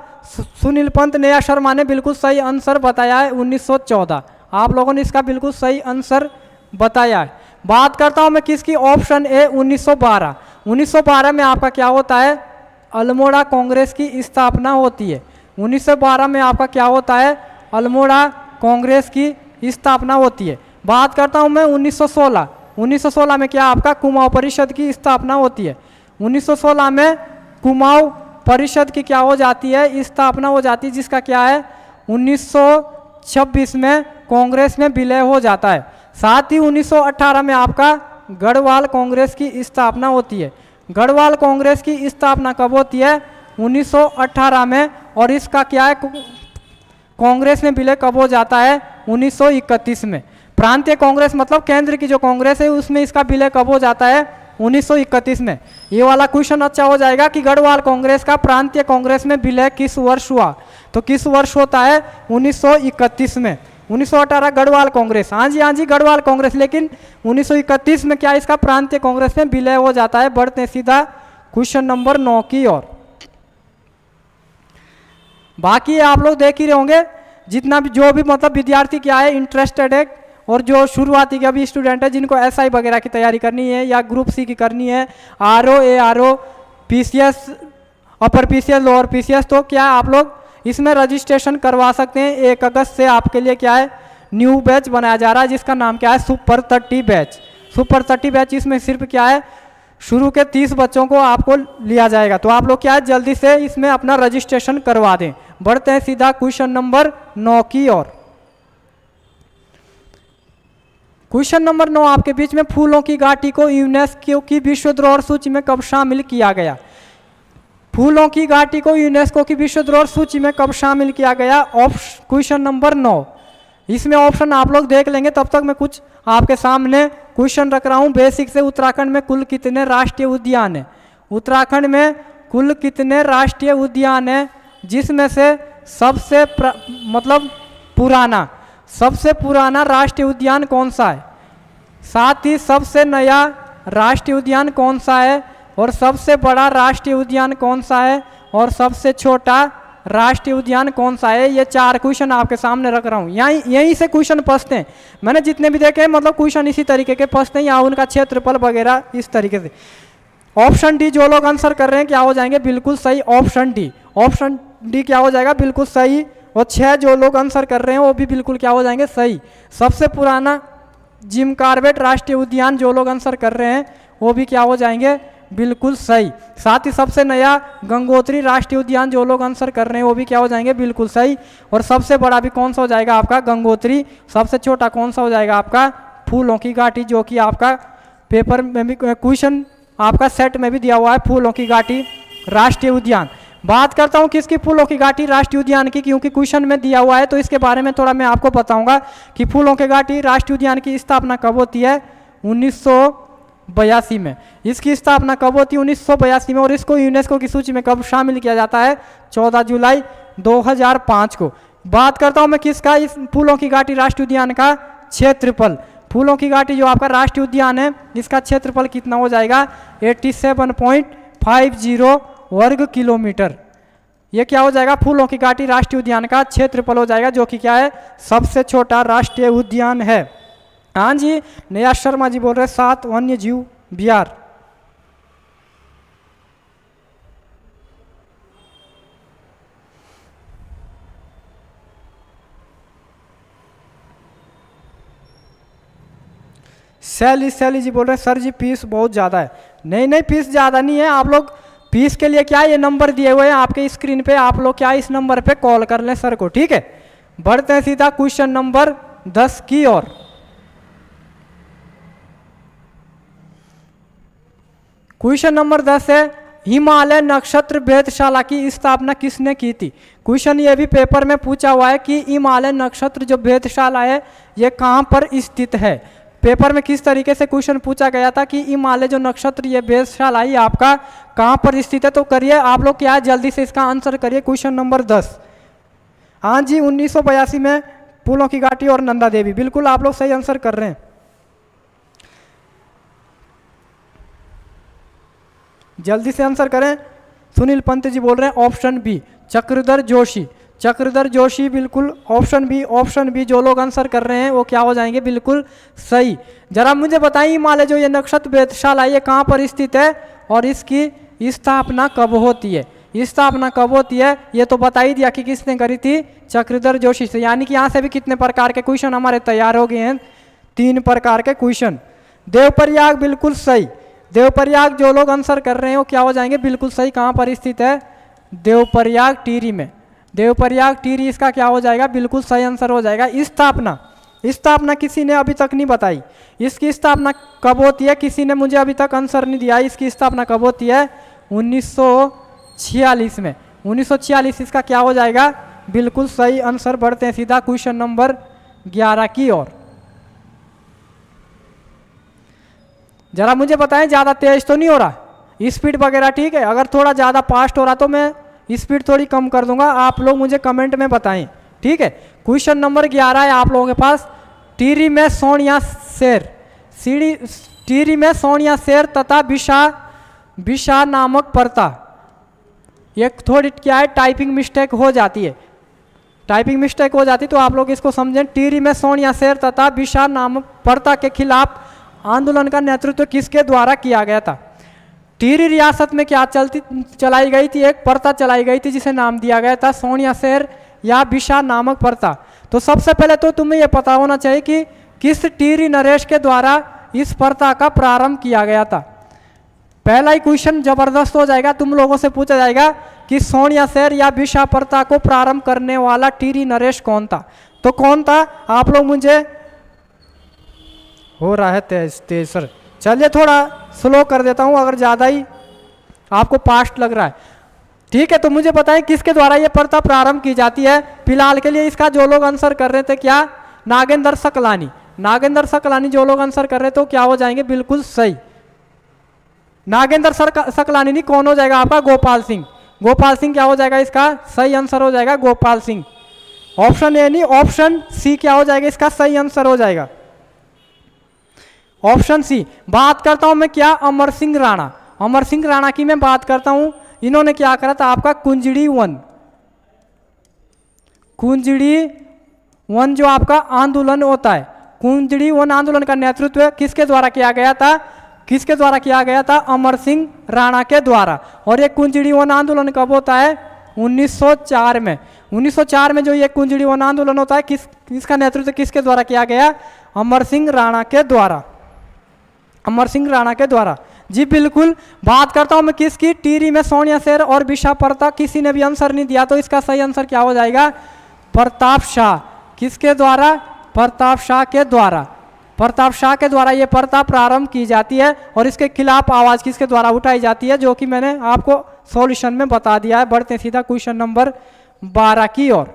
सुनील पंत, नेहा शर्मा ने बिल्कुल सही आंसर बताया है 1914। आप लोगों ने इसका बिल्कुल सही आंसर बताया है। बात करता हूं मैं किसकी? Option A 1912। 1912 में आपका क्या होता है? अल्मोड़ा कांग्रेस की स्थापना होती है। 1912 में आपका क्या होता है? अल्मोड़ा कांग्रेस की स्थापना होती है। बात करता हूं मैं 1916। 1916 में क्या आपका कुमाऊं परिषद की स्थापना होती है। 1916 में कुमाऊं परिषद की क्या हो जाती है? स्थापना हो जाती है, जिसका क्या है 1926 में कांग्रेस में विलय हो जाता है। साथ ही 1918 में आपका गढ़वाल कांग्रेस की स्थापना होती है। गढ़वाल कांग्रेस की स्थापना कब होती है? 1918 में। और इसका क्या है कांग्रेस में विलय कब हो जाता है? 1931 में। प्रांतीय कांग्रेस मतलब केंद्र की जो कांग्रेस है उसमें इसका विलय कब हो जाता है? 1931 में। ये वाला क्वेश्चन अच्छा हो जाएगा कि गढ़वाल कांग्रेस का प्रांतीय कांग्रेस में विलय किस वर्ष हुआ। तो किस वर्ष होता है? 1931 में। 1918 गढ़वाल कांग्रेस, हाँ जी गढ़वाल कांग्रेस, लेकिन 1931 में क्या इसका प्रांतीय कांग्रेस में विलय हो जाता है। बढ़ते हैं सीधा क्वेश्चन नंबर 9 की ओर। बाकी आप लोग देख ही रहे होंगे, जितना भी जो भी मतलब विद्यार्थी क्या है इंटरेस्टेड है, और जो शुरुआती के अभी स्टूडेंट है जिनको एसआई वगैरह की तैयारी करनी है या ग्रुप सी की करनी है, RO, ARO, PCS, upper PCS, lower PCS, तो क्या आप लोग इसमें रजिस्ट्रेशन करवा सकते हैं। 1 अगस्त से आपके लिए क्या है न्यू बैच बनाया जा रहा है, जिसका नाम क्या है सुपर 30 बैच। सुपर 30 बैच, इसमें सिर्फ क्या है शुरू के 30 बच्चों को आपको लिया जाएगा। तो आप लोग क्या है जल्दी से इसमें अपना रजिस्ट्रेशन करवा दें। बढ़ते हैं सीधा क्वेश्चन नंबर 9 की ओर। क्वेश्चन नंबर 9 आपके बीच में, फूलों की घाटी को यूनेस्को की विश्व धरोहर सूची में कब शामिल किया गया। फूलों की घाटी को यूनेस्को की विश्व धरोहर सूची में कब शामिल किया गया। क्वेश्चन नंबर 9, इसमें ऑप्शन आप लोग देख लेंगे, तब तक मैं कुछ आपके सामने क्वेश्चन रख रहा हूँ बेसिक से। उत्तराखंड में कुल कितने राष्ट्रीय उद्यान है। उत्तराखंड में कुल कितने राष्ट्रीय उद्यान है, जिसमें से सबसे सबसे पुराना राष्ट्रीय उद्यान कौन सा है, साथ ही सबसे नया राष्ट्रीय उद्यान कौन सा है, और सबसे बड़ा राष्ट्रीय उद्यान कौन सा है, और सबसे छोटा राष्ट्रीय उद्यान कौन सा है। ये 4 क्वेश्चन आपके सामने रख रहा हूँ। यहीं से क्वेश्चन फंसते हैं, मैंने जितने भी देखे मतलब क्वेश्चन इसी तरीके के फंसते हैं, या उनका क्षेत्रफल वगैरह इस तरीके से। ऑप्शन डी जो लोग आंसर कर रहे हैं क्या हो जाएंगे बिल्कुल सही, ऑप्शन डी क्या हो जाएगा बिल्कुल सही। और 6 जो लोग आंसर कर रहे हैं वो भी बिल्कुल क्या हो जाएंगे सही। सबसे पुराना जिम कॉर्बेट राष्ट्रीय उद्यान जो लोग आंसर कर रहे हैं वो भी क्या हो जाएंगे बिल्कुल सही। साथ ही सबसे नया गंगोत्री राष्ट्रीय उद्यान जो लोग आंसर कर रहे हैं वो भी क्या हो जाएंगे बिल्कुल सही। और सबसे बड़ा भी कौन सा हो जाएगा आपका गंगोत्री। सबसे छोटा कौन सा हो जाएगा आपका फूलों की घाटी, जो कि आपका पेपर में भी क्वेश्चन आपका सेट में भी दिया हुआ है, फूलों की घाटी राष्ट्रीय उद्यान। बात करता हूँ किसकी, फूलों की घाटी राष्ट्रीय उद्यान की, क्योंकि क्वेश्चन में दिया हुआ है तो इसके बारे में थोड़ा मैं आपको बताऊंगा कि फूलों की घाटी राष्ट्रीय उद्यान की स्थापना कब होती है। 1982 में। इसकी स्थापना कब होती है 1982 में। और इसको यूनेस्को की सूची में कब शामिल किया जाता है 14 जुलाई 2005 को। बात करता हूँ मैं किसका, इस फूलों की घाटी राष्ट्रीय उद्यान का क्षेत्रफल। फूलों की घाटी जो आपका राष्ट्रीय उद्यान है इसका क्षेत्रफल कितना हो जाएगा 87.50 वर्ग किलोमीटर। ये क्या हो जाएगा फूलों की घाटी राष्ट्रीय उद्यान का क्षेत्रफल हो जाएगा, जो कि क्या है सबसे छोटा राष्ट्रीय उद्यान है। हाँ जी, नया शर्मा जी बोल रहे 7 वन्य जीव बिहार। सैली जी बोल रहे हैं सर जी फीस बहुत ज़्यादा है। नहीं फीस ज़्यादा नहीं है। आप लोग फीस के लिए क्या ये नंबर दिए हुए हैं आपके स्क्रीन पे, आप लोग क्या इस नंबर पे कॉल कर लें सर को, ठीक है। बढ़ते हैं सीधा क्वेश्चन नंबर 10 की ओर। क्वेश्चन नंबर 10 है हिमालय नक्षत्र वेधशाला की स्थापना किसने की थी। क्वेश्चन ये भी पेपर में पूछा हुआ है कि हिमालय नक्षत्र जो वेधशाला है ये कहाँ पर स्थित है। पेपर में किस तरीके से क्वेश्चन पूछा गया था कि हिमालय जो नक्षत्र ये वेधशाला है आपका कहाँ पर स्थित है। तो करिए आप लोग क्या है जल्दी से इसका आंसर करिए। क्वेश्चन नंबर 10, हाँ जी 1982 में फूलों की घाटी और नंदा देवी, बिल्कुल आप लोग सही आंसर कर रहे हैं। जल्दी से आंसर करें। सुनील पंत जी बोल रहे हैं ऑप्शन बी चक्रधर जोशी। चक्रधर जोशी बिल्कुल ऑप्शन बी जो लोग आंसर कर रहे हैं वो क्या हो जाएंगे बिल्कुल सही। जरा मुझे बताइए हिमालय जो ये नक्षत्र वेधशाला ये कहाँ पर स्थित है और इसकी स्थापना कब होती है। स्थापना कब होती है ये तो बता ही दिया कि किसने करी थी, चक्रधर जोशी से। यानी कि यहाँ से भी कितने प्रकार के क्वेश्चन हमारे तैयार हो गए हैं, 3 प्रकार के क्वेश्चन। देवप्रयाग बिल्कुल सही। देवप्रयाग जो लोग आंसर कर रहे हैं वो क्या हो जाएंगे बिल्कुल सही। कहाँ पर स्थित है, देवप्रयाग टिहरी में। देवप्रयाग टिहरी इसका क्या हो जाएगा बिल्कुल सही आंसर हो जाएगा। स्थापना किसी ने अभी तक नहीं बताई। इसकी स्थापना कब होती है किसी ने मुझे अभी तक आंसर नहीं दिया। इसकी स्थापना कब होती है 1946 में। 1946 इसका क्या हो जाएगा बिल्कुल सही आंसर। बढ़ते हैं सीधा क्वेश्चन नंबर 11 की ओर। जरा मुझे बताएं ज़्यादा तेज तो नहीं हो रहा, स्पीड वगैरह ठीक है, अगर थोड़ा ज़्यादा फास्ट हो रहा तो मैं स्पीड थोड़ी कम कर दूंगा, आप लोग मुझे कमेंट में बताएं, ठीक है। क्वेश्चन नंबर 11 है आप लोगों के पास, टिहरी में सोनिया शेर, टिहरी में सोनिया शेर तथा विशा नामक परता, ये थोड़ी क्या है टाइपिंग मिस्टेक हो जाती है, टाइपिंग मिस्टेक हो जाती तो आप लोग इसको समझें। टिहरी में सोनिया शेर तथा विशा नामक परता के खिलाफ आंदोलन का नेतृत्व किसके द्वारा किया गया था। टिहरी रियासत में क्या चलाई गई थी, एक परता चलाई गई थी जिसे नाम दिया गया था सोनिया शेर या विशा नामक परता। तो सबसे पहले तो तुम्हें यह पता होना चाहिए कि किस टिहरी नरेश के द्वारा इस परता का प्रारंभ किया गया था। पहला ही क्वेश्चन जबरदस्त हो जाएगा, तुम लोगों से पूछा जाएगा कि सोनिया शेर या विशा परता को प्रारंभ करने वाला टिहरी नरेश कौन था। तो कौन था, आप लोग मुझे हो रहा है तेज सर, चलिए थोड़ा स्लो कर देता हूं अगर ज़्यादा ही आपको फास्ट लग रहा है, ठीक है। तो मुझे बताएं किसके द्वारा ये परता प्रारंभ की जाती है। फिलहाल के लिए इसका जो लोग आंसर कर रहे थे क्या, नागेंद्र सकलानी, नागेंद्र सकलानी जो लोग आंसर कर रहे थे तो क्या हो जाएंगे, बिल्कुल सही। नागेंद्र सकलानी नहीं, कौन हो जाएगा आपका, गोपाल सिंह, गोपाल सिंह क्या हो जाएगा, इसका सही आंसर हो जाएगा गोपाल सिंह। ऑप्शन ए नहीं, ऑप्शन सी क्या हो जाएगा, इसका सही आंसर हो जाएगा ऑप्शन सी। बात करता हूं मैं क्या, अमर सिंह राणा, अमर सिंह राणा की मैं बात करता हूं, इन्होंने क्या करा था आपका कुंजड़ी वन, कुंजड़ी वन जो आपका आंदोलन होता है, कुंजड़ी वन आंदोलन का नेतृत्व किसके द्वारा किया गया था, किसके द्वारा किया गया था, अमर सिंह राणा के द्वारा। और ये कुंजड़ी वन आंदोलन कब होता है, 1904 में, 1904 में जो ये कुंजड़ी वन आंदोलन होता है किसका नेतृत्व किसके द्वारा किया गया, अमर सिंह राणा के द्वारा, अमर सिंह राणा के द्वारा जी बिल्कुल। बात करता हूं मैं किसकी, टिहरी में सोनिया शेर और विशा परता, किसी ने भी आंसर नहीं दिया तो इसका सही आंसर क्या हो जाएगा, प्रताप शाह, किसके द्वारा, प्रताप शाह के द्वारा, प्रताप शाह के द्वारा ये परता प्रारंभ की जाती है और इसके खिलाफ आवाज किसके द्वारा उठाई जाती है, जो कि मैंने आपको सॉल्यूशन में बता दिया है। बढ़ते सीधा क्वेश्चन नंबर 12 की ओर।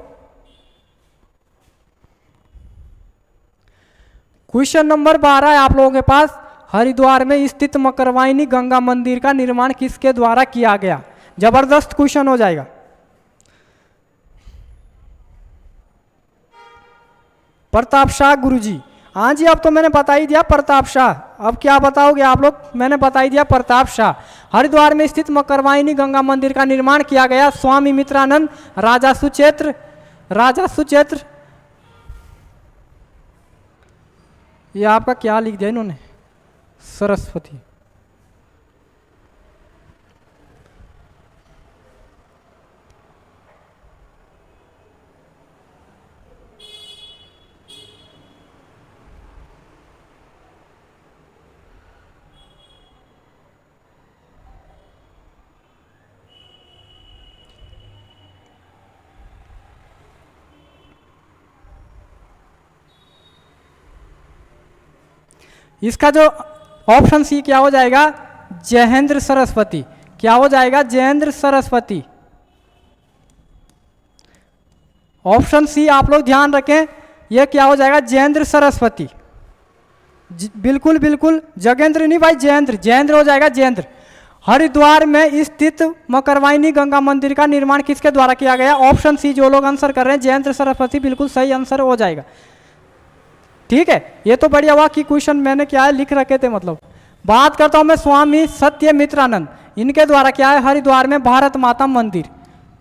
क्वेश्चन नंबर 12 है आप लोगों के पास, हरिद्वार में स्थित मकरवाइनी गंगा मंदिर का निर्माण किसके द्वारा किया गया। जबरदस्त क्वेश्चन हो जाएगा। प्रताप शाह गुरुजी, हाँ जी अब तो मैंने बता ही दिया प्रताप शाह, अब क्या बताओगे आप लोग, मैंने बता ही दिया प्रताप शाह। हरिद्वार में स्थित मकरवाइनी गंगा मंदिर का निर्माण किया गया स्वामी मित्रानंद, राजा सुचेत्र, राजा सुचेत्र, ये आपका क्या लिख दिया इन्होंने, सरस्वती, इसका जो ऑप्शन सी क्या हो जाएगा, जयेंद्र सरस्वती, क्या हो जाएगा, जयेंद्र सरस्वती। ऑप्शन सी आप लोग ध्यान रखें, यह क्या हो जाएगा, जयेंद्र सरस्वती। बिल्कुल बिल्कुल, जगेंद्र नहीं भाई, जयेंद्र, जयेंद्र हो जाएगा, जयेंद्र। हरिद्वार में स्थित मकरवाइनी गंगा मंदिर का निर्माण किसके द्वारा किया गया, ऑप्शन सी जो लोग आंसर कर रहे हैं जयेंद्र सरस्वती, बिल्कुल सही आंसर हो जाएगा। ठीक है, ये तो बढ़िया हुआ कि क्वेश्चन मैंने क्या है लिख रखे थे। मतलब बात करता हूं मैं स्वामी सत्यमित्रानंद, इनके द्वारा क्या है हरिद्वार में भारत माता मंदिर,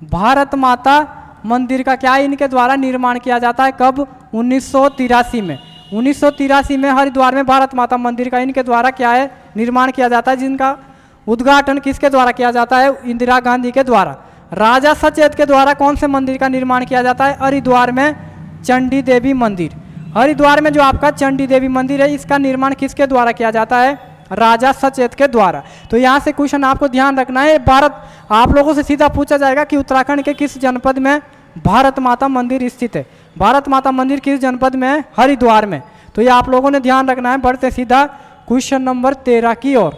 भारत माता मंदिर का क्या है इनके द्वारा निर्माण किया जाता है। कब, 1983 में, 1983 में हरिद्वार में भारत माता मंदिर का इनके द्वारा क्या है निर्माण किया जाता है, जिनका उद्घाटन किसके द्वारा किया जाता है, इंदिरा गांधी के द्वारा। राजा सचेत के द्वारा कौन से मंदिर का निर्माण किया जाता है, हरिद्वार में चंडी देवी मंदिर। हरिद्वार में जो आपका चंडी देवी मंदिर है इसका निर्माण किसके द्वारा किया जाता है, राजा सचेत के द्वारा। तो यहाँ से क्वेश्चन आपको ध्यान रखना है, भारत आप लोगों से सीधा पूछा जाएगा कि उत्तराखंड के किस जनपद में भारत माता मंदिर स्थित है। भारत माता मंदिर किस जनपद में है, हरिद्वार में। तो ये आप लोगों ने ध्यान रखना है। बढ़ते सीधा क्वेश्चन नंबर 13 की ओर।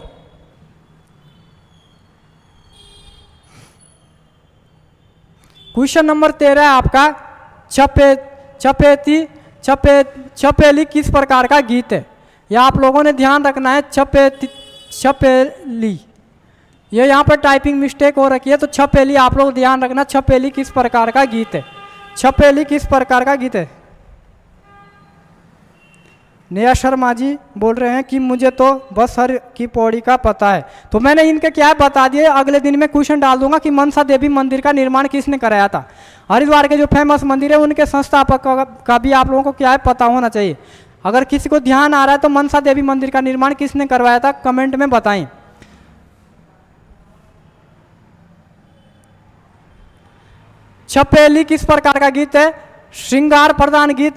क्वेश्चन नंबर 13 है आपका, छपेली किस प्रकार का गीत है। यह आप लोगों ने ध्यान रखना है, छपेली, ये यहाँ पर टाइपिंग मिस्टेक हो रखी है, तो छपेली आप लोग ध्यान रखना, छपेली किस प्रकार का गीत है, छपेली किस प्रकार का गीत है। नेहा शर्मा जी बोल रहे हैं कि मुझे तो बस हर की पौड़ी का पता है, तो मैंने इनके क्या है बता दिए। अगले दिन में क्वेश्चन डाल दूंगा कि मनसा देवी मंदिर का निर्माण किसने कराया था। हरिद्वार के जो फेमस मंदिर है उनके संस्थापक का भी आप लोगों को क्या है पता होना चाहिए। अगर किसी को ध्यान आ रहा है तो मनसा देवी मंदिर का निर्माण किसने करवाया था, कमेंट में बताएं। छपेली किस प्रकार का गीत है, श्रृंगार प्रधान गीत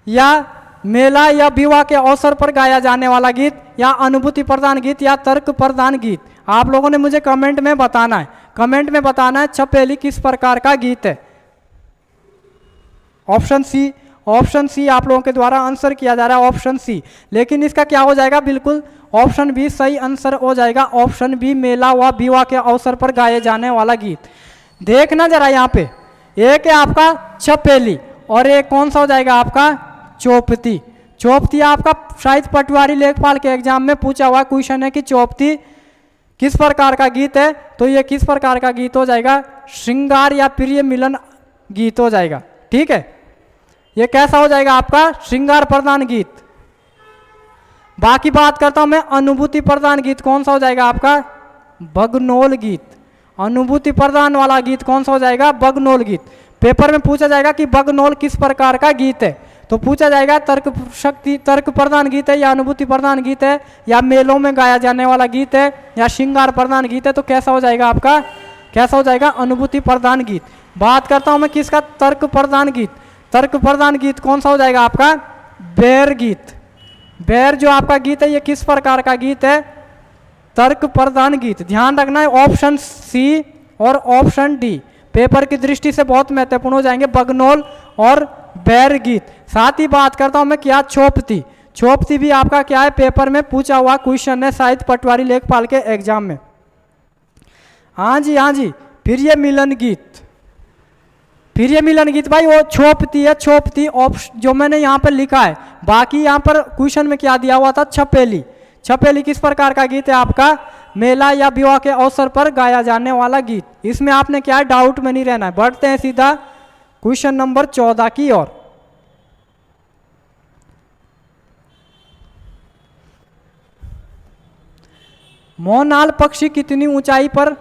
या मेला या विवाह के अवसर पर गाया जाने वाला गीत या अनुभूति प्रधान गीत या तर्क प्रधान गीत। आप लोगों ने मुझे कमेंट में बताना है, कमेंट में बताना है छपेली किस प्रकार का गीत है। ऑप्शन सी, ऑप्शन सी आप लोगों के द्वारा आंसर किया जा रहा है, ऑप्शन सी। लेकिन इसका क्या हो जाएगा, बिल्कुल ऑप्शन बी सही आंसर हो जाएगा। ऑप्शन बी मेला व विवाह के अवसर पर गाए जाने वाला गीत। देखना जरा यहाँ पे, एक है आपका छपेली और एक कौन सा हो जाएगा आपका चौपती। चौपती आपका शायद पटवारी लेखपाल के एग्जाम में पूछा हुआ क्वेश्चन है कि चौपती किस प्रकार का गीत है, तो ये किस प्रकार का गीत हो जाएगा, श्रृंगार या प्रिय मिलन गीत हो जाएगा। ठीक है, ये कैसा हो जाएगा आपका श्रृंगार प्रधान गीत। बाकी बात करता हूं मैं अनुभूति प्रधान गीत कौन सा हो जाएगा आपका बगनोल गीत। अनुभूति प्रधान वाला गीत कौन सा हो जाएगा, बगनोल गीत। पेपर में पूछा जाएगा कि बगनोल किस प्रकार का गीत है, तो पूछा जाएगा तर्क शक्ति तर्क प्रधान गीत है या अनुभूति प्रधान गीत है या मेलों में गाया जाने वाला गीत है या श्रृंगार प्रधान गीत है, तो कैसा हो जाएगा आपका, कैसा हो जाएगा अनुभूति प्रधान गीत। बात करता हूं मैं किसका, तर्क प्रधान गीत। तर्क प्रधान गीत कौन सा हो जाएगा आपका बैर गीत। बैर जो आपका गीत है ये किस प्रकार का गीत है, तर्क प्रधान गीत। ध्यान रखना है ऑप्शन सी और ऑप्शन डी पेपर की दृष्टि से बहुत महत्वपूर्ण हो जाएंगे, बगनोल और बैर गीत। साथ ही बात करता हूं मैं क्या चौपती। चौपती भी आपका क्या है पेपर में पूछा हुआ क्वेश्चन है शायद पटवारी लेखपाल के एग्जाम में। हाँ जी हाँ जी, फिर ये मिलन गीत, फिर ये मिलन गीत भाई वो छोपती है, छोपती ऑप्शन जो मैंने यहाँ पर लिखा है। बाकी यहाँ पर क्वेश्चन में क्या दिया हुआ था छपेली। छपेली किस प्रकार का गीत है आपका मेला या विवाह के अवसर पर गाया जाने वाला गीत। इसमें आपने क्या है डाउट में नहीं रहना है। बढ़ते हैं सीधा क्वेश्चन नंबर 14 की ओर। मोनाल पक्षी कितनी ऊंचाई पर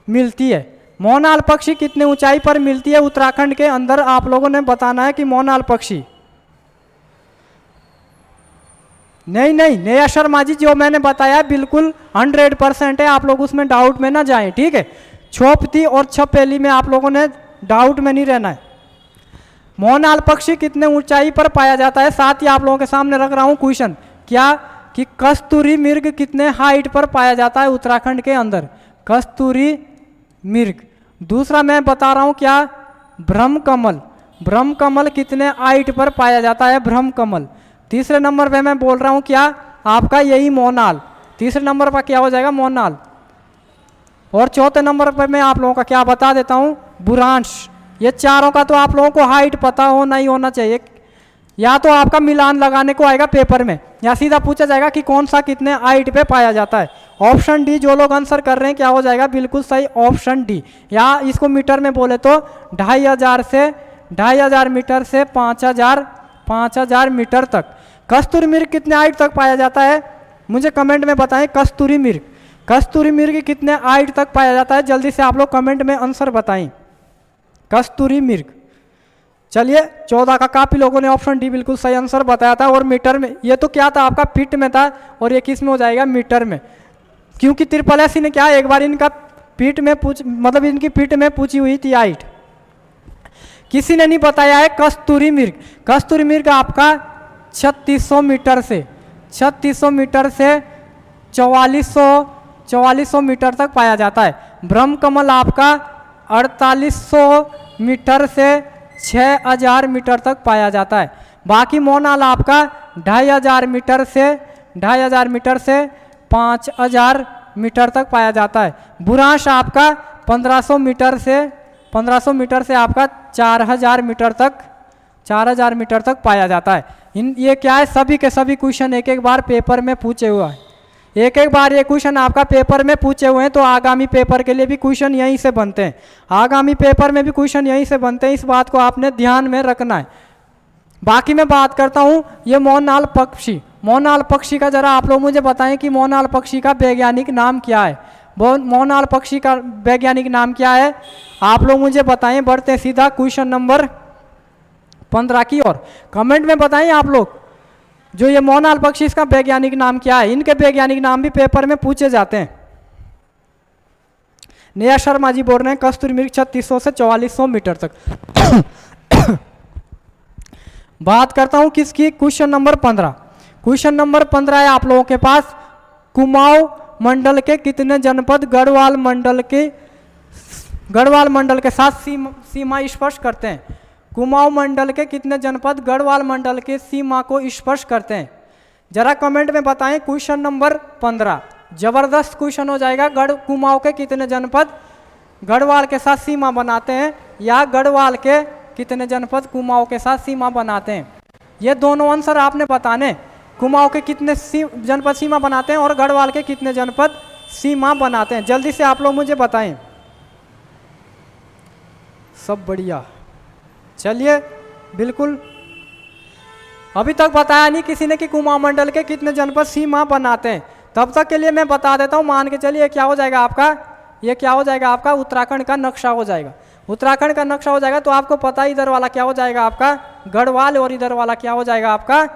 मिलती है। मोनाल पक्षी कितने ऊंचाई पर मिलती है उत्तराखंड के अंदर, आप लोगों ने बताना है कि मोनाल पक्षी। नहीं नहीं नेहा शर्मा जी जो मैंने बताया बिल्कुल 100% है, आप लोग उसमें डाउट में ना जाएं। ठीक है, छोपती और छपेली में आप लोगों ने डाउट में नहीं रहना है। मोनाल पक्षी कितने ऊंचाई पर पाया जाता है, साथ ही आप लोगों के सामने रख रहा हूं क्वेश्चन क्या कि कस्तूरी मृग कितने हाइट पर पाया जाता है उत्तराखंड के अंदर, कस्तूरी मृग। दूसरा मैं बता रहा हूं क्या ब्रह्मकमल, ब्रह्मकमल कितने हाइट पर पाया जाता है ब्रह्मकमल। तीसरे नंबर पे मैं बोल रहा हूं क्या आपका यही मोनाल, तीसरे नंबर पर क्या हो जाएगा मोनाल। और चौथे नंबर पर मैं आप लोगों का क्या बता देता हूं बुरांश। ये चारों का तो आप लोगों को हाइट पता होना ही होना चाहिए, या तो आपका मिलान लगाने को आएगा पेपर में या सीधा पूछा जाएगा कि कौन सा कितने हाइट पे पाया जाता है। ऑप्शन डी जो लोग आंसर कर रहे हैं क्या हो जाएगा बिल्कुल सही ऑप्शन डी। या इसको मीटर में बोले तो 2500 मीटर से 5000 मीटर तक। कस्तूरी मृग कितने हाइट तक पाया जाता है मुझे कमेंट में बताएं। कस्तूरी मृग, कस्तूरी मृग कितने हाइट तक पाया जाता है जल्दी से आप लोग कमेंट में आंसर बताएं। कस्तूरी मृग। चलिए 14 का काफी लोगों ने ऑप्शन डी बिल्कुल सही आंसर बताया था। और मीटर में, ये तो क्या था आपका फीट में था और ये किस में हो जाएगा मीटर में, क्योंकि ट्रिपल एस ने क्या एक बार इनका फीट में मतलब इनकी फीट में पूछी हुई थी हाइट। किसी ने नहीं बताया है कस्तूरी मृग। कस्तूरी मृग आपका 3600 मीटर से 4400 मीटर तक पाया जाता है। ब्रह्मकमल आपका 4800 मीटर से 6000 मीटर तक पाया जाता है। बाकी मोनाल आपका 2500 मीटर से 5000 मीटर तक पाया जाता है। बुरांश आपका 1500 मीटर से आपका 4000 मीटर तक पाया जाता है। ये क्या है सभी के सभी क्वेश्चन एक एक बार पेपर में पूछे हुआ है। एक एक बार ये क्वेश्चन आपका पेपर में पूछे हुए हैं, तो आगामी पेपर के लिए भी क्वेश्चन यहीं से बनते हैं, आगामी पेपर में भी क्वेश्चन यहीं से बनते हैं, इस बात को आपने ध्यान में रखना है। बाकी मैं बात करता हूँ ये मोनाल पक्षी, मोनाल पक्षी का जरा आप लोग मुझे बताएं कि मोनाल पक्षी का वैज्ञानिक नाम क्या है। मोनाल पक्षी का वैज्ञानिक नाम क्या है, आप लोग मुझे बताएं। बढ़ते सीधा क्वेश्चन नंबर 15 की ओर, कमेंट में बताएं आप लोग जो ये मोनाल पक्षी इसका वैज्ञानिक नाम क्या है। इनके वैज्ञानिक नाम भी पेपर में पूछे जाते हैं। नेहा शर्मा जी बोल रहे हैं कस्तूरी मृग 3600 से 4400 मीटर तक। बात करता हूं किसकी, क्वेश्चन नंबर 15। क्वेश्चन नंबर 15 है आप लोगों के पास, कुमाऊं मंडल के कितने जनपद गढ़वाल मंडल के साथ सीमा स्पर्श करते हैं। कुमाऊं मंडल के कितने जनपद गढ़वाल मंडल के सीमा को स्पर्श करते हैं, जरा कमेंट में बताएं। क्वेश्चन नंबर 15 जबरदस्त क्वेश्चन हो जाएगा। कुमाऊं के कितने जनपद गढ़वाल के साथ सीमा बनाते हैं, या गढ़वाल के कितने जनपद कुमाऊं के साथ सीमा बनाते हैं। ये दोनों आंसर आपने बताने, कुमाऊं के कितने जनपद सीमा बनाते हैं और गढ़वाल के कितने जनपद सीमा बनाते हैं। जल्दी से आप लोग मुझे बताएं। सब बढ़िया, चलिए बिल्कुल। अभी तक बताया नहीं किसी ने कि कुमाऊं मंडल के कितने जनपद सीमा बनाते हैं। तब तक के लिए मैं बता देता हूं, मान के चलिए क्या हो जाएगा आपका, ये क्या हो जाएगा आपका उत्तराखंड का नक्शा हो जाएगा। उत्तराखंड का नक्शा हो जाएगा तो आपको पता है इधर वाला क्या हो जाएगा आपका गढ़वाल, और इधर वाला क्या हो जाएगा आपका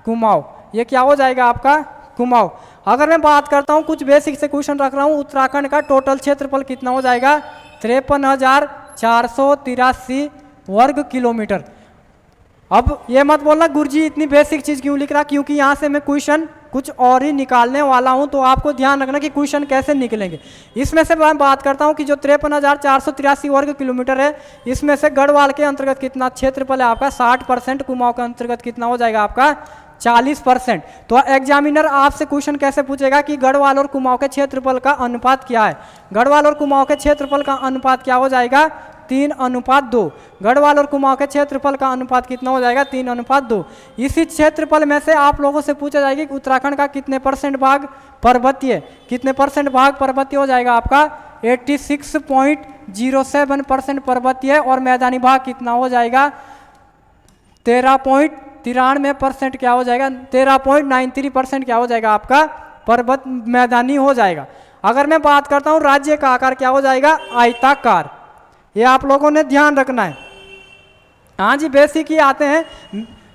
कुमाऊं। ये क्या हो जाएगा आपका कुमाऊं। अगर मैं बात करता हूं, कुछ बेसिक से क्वेश्चन रख रहा हूं, उत्तराखंड का टोटल क्षेत्रफल कितना हो जाएगा 53,483 वर्ग किलोमीटर। अब ये मत बोलना गुरुजी इतनी बेसिक चीज क्यों लिख रहा, क्योंकि यहाँ से मैं क्वेश्चन कुछ और ही निकालने वाला हूँ, तो आपको ध्यान रखना कि क्वेश्चन कैसे निकलेंगे। इसमें से मैं बात करता हूँ कि जो 53,483 वर्ग किलोमीटर है, इसमें से गढ़वाल के अंतर्गत कितना क्षेत्रफल है आपका 60%, कुमाऊं के अंतर्गत कितना हो जाएगा आपका 40%। तो एग्जामिनर आपसे क्वेश्चन कैसे पूछेगा कि गढ़वाल और कुमाऊं के क्षेत्रफल का अनुपात क्या है। गढ़वाल और कुमाऊं के क्षेत्रफल का अनुपात क्या हो जाएगा 3:2। गढ़वाल और कुमाऊं के क्षेत्रफल का अनुपात कितना हो जाएगा 3:2। इसी क्षेत्रफल में से आप लोगों से पूछा जाएगा कि उत्तराखंड का कितने परसेंट भाग पर्वतीय, कितने परसेंट भाग पर्वतीय हो जाएगा आपका 86.07% पर्वतीय, और मैदानी भाग कितना हो जाएगा 13.93% क्या हो जाएगा 13.93% क्या हो जाएगा आपका पर्वत मैदानी हो जाएगा। अगर मैं बात करता हूँ राज्य का आकार क्या हो जाएगा आयताकार, ये आप लोगों ने ध्यान रखना है। हाँ जी बेसिक ही आते हैं,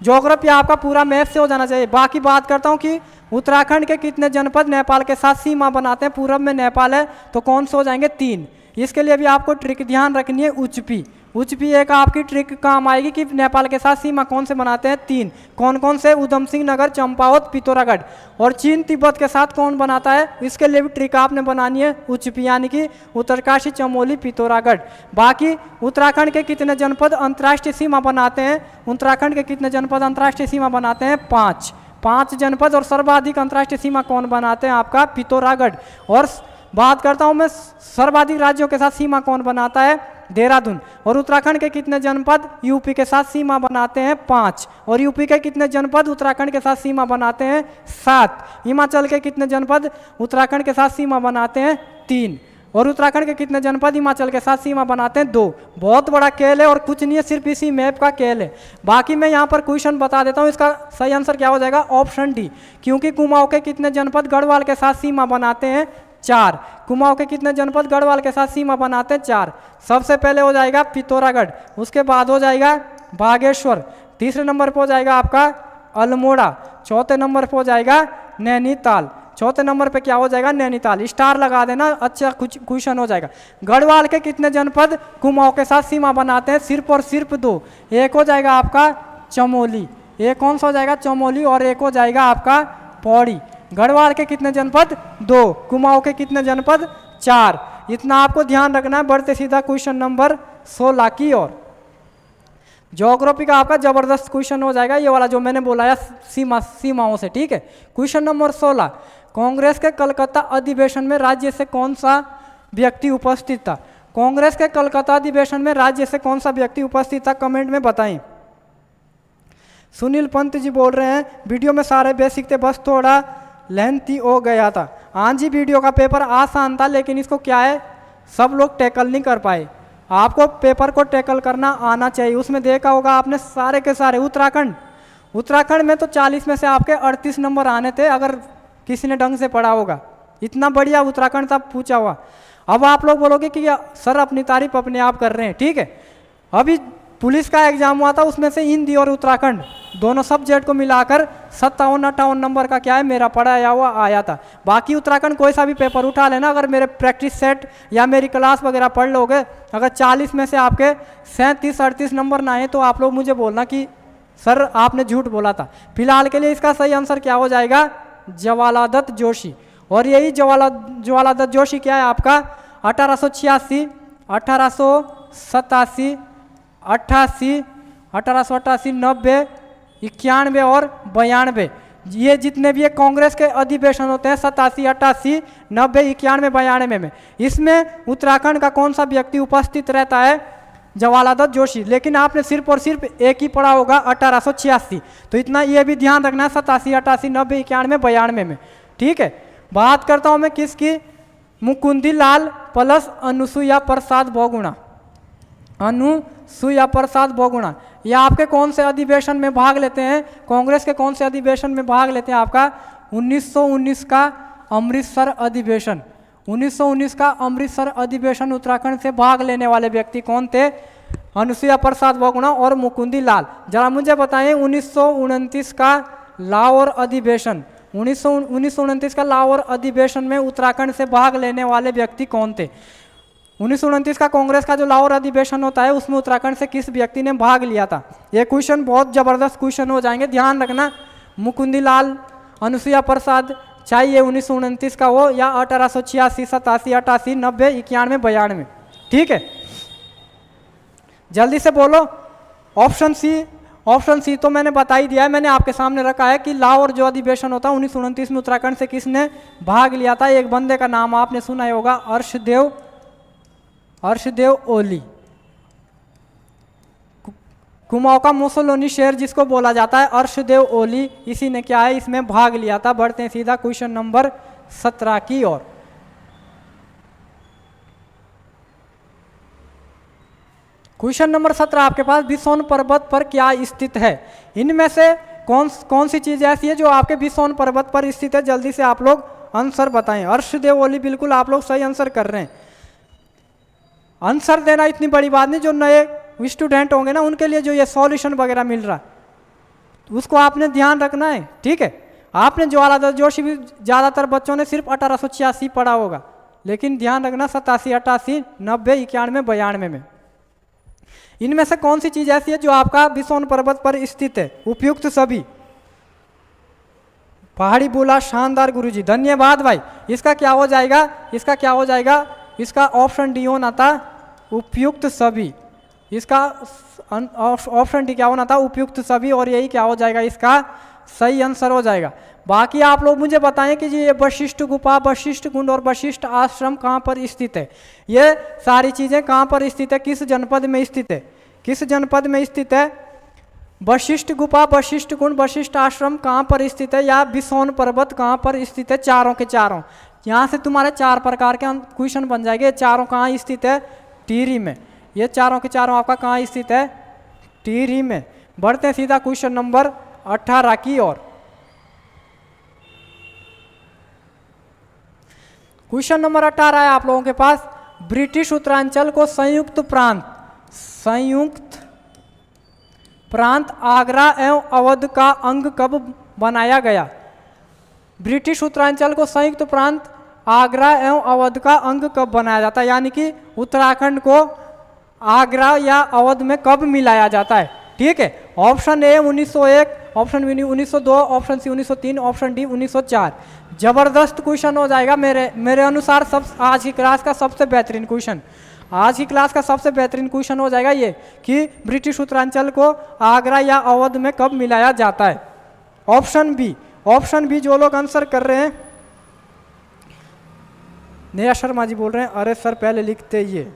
ज्योग्राफी आपका पूरा मैप से हो जाना चाहिए। बाकी बात करता हूँ कि उत्तराखंड के कितने जनपद नेपाल के साथ सीमा बनाते हैं। पूरब में नेपाल है तो कौन से हो जाएंगे 3। इसके लिए भी आपको ट्रिक ध्यान रखनी है, उचपी। उचपी एक आपकी ट्रिक काम आएगी कि नेपाल के साथ सीमा कौन से बनाते हैं 3। कौन कौन से, उधम सिंह नगर, चंपावत, पिथौरागढ़। और चीन तिब्बत के साथ कौन बनाता है, इसके लिए भी ट्रिक आपने बनानी है उचपी, यानी कि उत्तरकाशी, चमोली, पिथौरागढ़। बाकी उत्तराखंड के कितने जनपद अंतर्राष्ट्रीय सीमा बनाते हैं, उत्तराखंड के कितने जनपद अंतर्राष्ट्रीय सीमा बनाते हैं 5 जनपद। और सर्वाधिक अंतर्राष्ट्रीय सीमा कौन बनाते हैं आपका पिथौरागढ़। और बात करता हूं मैं सर्वाधिक राज्यों के साथ सीमा कौन बनाता है देहरादून। और उत्तराखंड के कितने जनपद यूपी के साथ सीमा बनाते हैं 5। और यूपी के कितने जनपद उत्तराखंड के साथ सीमा बनाते हैं 7। हिमाचल के कितने जनपद उत्तराखंड के साथ सीमा बनाते हैं 3। और उत्तराखंड के कितने जनपद हिमाचल के साथ सीमा बनाते हैं 2। बहुत बड़ा खेल है और कुछ नहीं है, सिर्फ इसी मैप का खेल है। बाकी मैं यहाँ पर क्वेश्चन बता देता हूँ, इसका सही आंसर क्या हो जाएगा ऑप्शन डी, क्योंकि कुमाऊं के कितने जनपद गढ़वाल के साथ सीमा बनाते हैं 4। कुमाऊं के कितने जनपद गढ़वाल के साथ सीमा बनाते हैं 4। सबसे पहले हो जाएगा पिथौरागढ़, उसके बाद हो जाएगा बागेश्वर, तीसरे नंबर पर हो जाएगा आपका अल्मोड़ा, चौथे नंबर पर हो जाएगा नैनीताल। चौथे नंबर पे क्या हो जाएगा नैनीताल। स्टार लगा देना, अच्छा कुछ क्वेश्चन हो जाएगा। गढ़वाल के कितने जनपद कुमाऊं के साथ सीमा बनाते हैं सिर्फ और सिर्फ 2। एक हो जाएगा आपका चमोली, एक कौन सा हो जाएगा चमोली, और एक हो जाएगा आपका पौड़ी। गढ़वाल के कितने जनपद 2, कुमाऊं के कितने जनपद 4। इतना आपको ध्यान रखना है। बढ़ते सीधा क्वेश्चन नंबर 16 की ओर। ज्योग्राफी का आपका जबरदस्त क्वेश्चन हो जाएगा, ये वाला जो मैंने बोला है सीमाओं से, ठीक है। क्वेश्चन नंबर 16, कांग्रेस के कलकत्ता अधिवेशन में राज्य से कौन सा व्यक्ति उपस्थित था। कांग्रेस के कलकत्ता अधिवेशन में राज्य से कौन सा व्यक्ति उपस्थित था, कमेंट में बताएं। सुनील पंत जी बोल रहे हैं वीडियो में सारे बेसिक थे, बस थोड़ा लेंथी हो गया था। हाँ जी, वीडियो का पेपर आसान था, लेकिन इसको क्या है, सब लोग टैकल नहीं कर पाए। आपको पेपर को टैकल करना आना चाहिए। उसमें देखा होगा आपने सारे के सारे उत्तराखंड में तो 40 में से आपके 38 नंबर आने थे, अगर किसी ने ढंग से पढ़ा होगा। इतना बढ़िया उत्तराखंड था पूछा हुआ। अब आप लोग बोलोगे कि सर अपनी तारीफ अपने आप कर रहे हैं, ठीक है। अभी पुलिस का एग्जाम हुआ था, उसमें से हिंदी और उत्तराखंड दोनों सब्जेक्ट को मिलाकर 57-58 नंबर का क्या है मेरा पढ़ाया हुआ आया था। बाकी उत्तराखंड कोई सा भी पेपर उठा लेना, अगर मेरे प्रैक्टिस सेट या मेरी क्लास वगैरह पढ़ लोगे, अगर 40 में से आपके 37-38 नंबर ना आए तो आप लोग मुझे बोलना कि सर आपने झूठ बोला था। फिलहाल के लिए इसका सही आंसर क्या हो जाएगा, ज्वालादत्त जोशी। और यही ज्वालादत्त जोशी क्या है आपका 1886, 1887, 88, 1888, 90, 91 और 92, ये जितने भी कांग्रेस के अधिवेशन होते हैं 87, 88, 90, 91, 92 में, इसमें उत्तराखंड का कौन सा व्यक्ति उपस्थित रहता है, ज्वालादत्त जोशी। लेकिन आपने सिर्फ और सिर्फ एक ही पढ़ा होगा 1886, तो इतना ये भी ध्यान रखना है 87, 88, 90, 91, 92 में, ठीक है। बात करता हूं मैं किसकी, मुकुंदी लाल प्लस अनुसुईया प्रसाद बहुगुणा। अनुसुईया प्रसाद बहुगुणा ये आपके कौन से अधिवेशन में भाग लेते हैं, कांग्रेस के कौन से अधिवेशन में भाग लेते हैं, आपका 1919 का अमृतसर अधिवेशन। 1919 का अमृतसर अधिवेशन उत्तराखंड से भाग लेने वाले व्यक्ति कौन थे, अनुसुईया प्रसाद बहुगुणा और मुकुंदी लाल। जरा मुझे बताएं 1929 का लाहौर अधिवेशन, 1929 का लाहौर अधिवेशन में उत्तराखंड से भाग लेने वाले व्यक्ति कौन थे। 1929 का कांग्रेस का जो लाहौर अधिवेशन होता है उसमें उत्तराखंड से किस व्यक्ति ने भाग लिया था। ये क्वेश्चन बहुत जबरदस्त क्वेश्चन हो जाएंगे, ध्यान रखना। मुकुंदी लाल, अनुसुईया प्रसाद, चाहिए 1929 का हो या 1886, 87, 88, 90, 91, 92, ठीक है। जल्दी से बोलो ऑप्शन सी तो मैंने बता ही दिया है, मैंने आपके सामने रखा है कि लाहौर जो अधिवेशन होता है 1929 में उत्तराखंड से किसने भाग लिया था। एक बंदे का नाम आपने सुना ही होगा, अर्शदेव ओली। कुमाऊं का मुसोलिनी शेर जिसको बोला जाता है, अर्शदेव ओली, इसी ने क्या है इसमें भाग लिया था। बढ़ते हैं सीधा क्वेश्चन नंबर 17 की ओर। क्वेश्चन नंबर 17 आपके पास, बिसोन पर्वत पर क्या स्थित है। इनमें से कौन सी चीज ऐसी है जो आपके बिसोन पर्वत पर स्थित है, जल्दी से आप लोग आंसर बताएं। अर्शदेव ओली, बिल्कुल आप लोग सही आंसर कर रहे हैं। आंसर देना इतनी बड़ी बात नहीं, जो नए स्टूडेंट होंगे ना उनके लिए जो ये सॉल्यूशन वगैरह मिल रहा है उसको आपने ध्यान रखना है, ठीक है। आपने ज्वालादत्त जोशी भी ज़्यादातर बच्चों ने सिर्फ 1886 पढ़ा होगा, लेकिन ध्यान रखना 87, 88, 90, 91, 92 में। इनमें से कौन सी चीज ऐसी है जो आपका बिसोन पर्वत पर स्थित है। उपयुक्त सभी, पहाड़ी बोला, शानदार गुरुजी, धन्यवाद भाई। इसका क्या हो जाएगा, इसका ऑप्शन डी होना था, उपयुक्त सभी। इसका ऑप्शन डी क्या होना था, उपयुक्त सभी, और यही क्या हो जाएगा, इसका सही आंसर हो जाएगा। बाकी आप लोग मुझे बताएं कि जी ये वशिष्ठ गुफा, वशिष्ठ कुंड और वशिष्ठ आश्रम कहाँ पर स्थित है। ये सारी चीजें कहाँ पर स्थित है, किस जनपद में स्थित है, किस जनपद में स्थित है। वशिष्ठ गुफा, वशिष्ठ कुंड, वशिष्ठ आश्रम कहाँ पर स्थित है, या बिसोन पर्वत कहाँ पर स्थित है। चारों के चारों, यहाँ से तुम्हारे 4 प्रकार के क्वेश्चन बन जाएंगे। चारों कहाँ स्थित है, टिहरी में। ये चारों के चारों आपका कहाँ स्थित है, टिहरी में। बढ़ते हैं सीधा क्वेश्चन नंबर 18 की ओर। क्वेश्चन नंबर 18 है आप लोगों के पास, ब्रिटिश उत्तरांचल को संयुक्त प्रांत आगरा एवं अवध का अंग कब बनाया गया। ब्रिटिश उत्तरांचल को संयुक्त प्रांत आगरा एवं अवध का अंग कब बनाया जाता है, यानी कि उत्तराखंड को आगरा या अवध में कब मिलाया जाता है, ठीक है। Option A 1901, option B 1902, option C 1903, option D 1904। जबरदस्त क्वेश्चन हो जाएगा मेरे अनुसार। आज की क्लास का सबसे बेहतरीन क्वेश्चन, आज की क्लास का सबसे बेहतरीन क्वेश्चन हो जाएगा ये कि ब्रिटिश उत्तरांचल को आगरा या अवध में कब मिलाया जाता है। ऑप्शन बी जो लोग आंसर कर रहे हैं, नेहा शर्मा जी बोल रहे हैं, अरे सर पहले लिखते ये,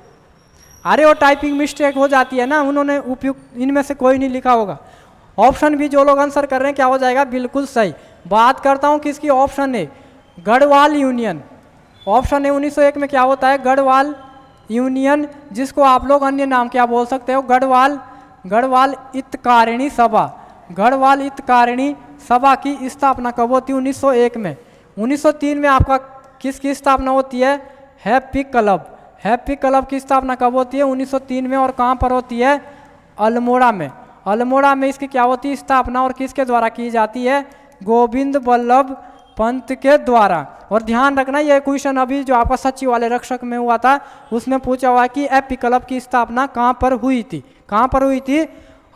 अरे वो टाइपिंग मिस्टेक हो जाती है ना, उन्होंने उपयुक्त इनमें से कोई नहीं लिखा होगा। ऑप्शन बी जो लोग आंसर कर रहे हैं क्या हो जाएगा, बिल्कुल सही। बात करता हूँ किसकी, option A Garhwal union. Option A 1901 में क्या होता है, गढ़वाल यूनियन, जिसको आप लोग अन्य नाम क्या बोल सकते हो, गढ़वाल हितकारिणी सभा। गढ़वाल हितकारिणी सभा की स्थापना कब होती है, 1901 में। 1903 में आपका किसकी स्थापना होती है, हैप्पी क्लब। हैप्पी क्लब की स्थापना कब होती है, 1903 में, और कहाँ पर होती है, अल्मोड़ा में। अल्मोड़ा में इसकी क्या होती है स्थापना, और किसके द्वारा की जाती है, गोविंद बल्लभ पंत के द्वारा। और ध्यान रखना ये क्वेश्चन अभी जो आपका सचिवालय रक्षक में हुआ था उसमें पूछा हुआ कि हैप्पी क्लब की स्थापना कहाँ पर हुई थी, कहाँ पर हुई थी,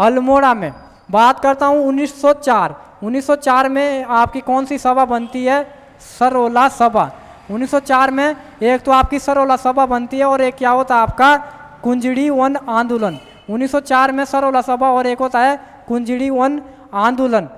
अल्मोड़ा में। बात करता हूँ 1904। 1904 में आपकी कौन सी सभा बनती है, सरोला सभा। 1904 में एक तो आपकी सरोला सभा बनती है और एक क्या होता है आपका कुंजड़ी वन आंदोलन। 1904 में सरोला सभा और एक होता है कुंजड़ी वन आंदोलन।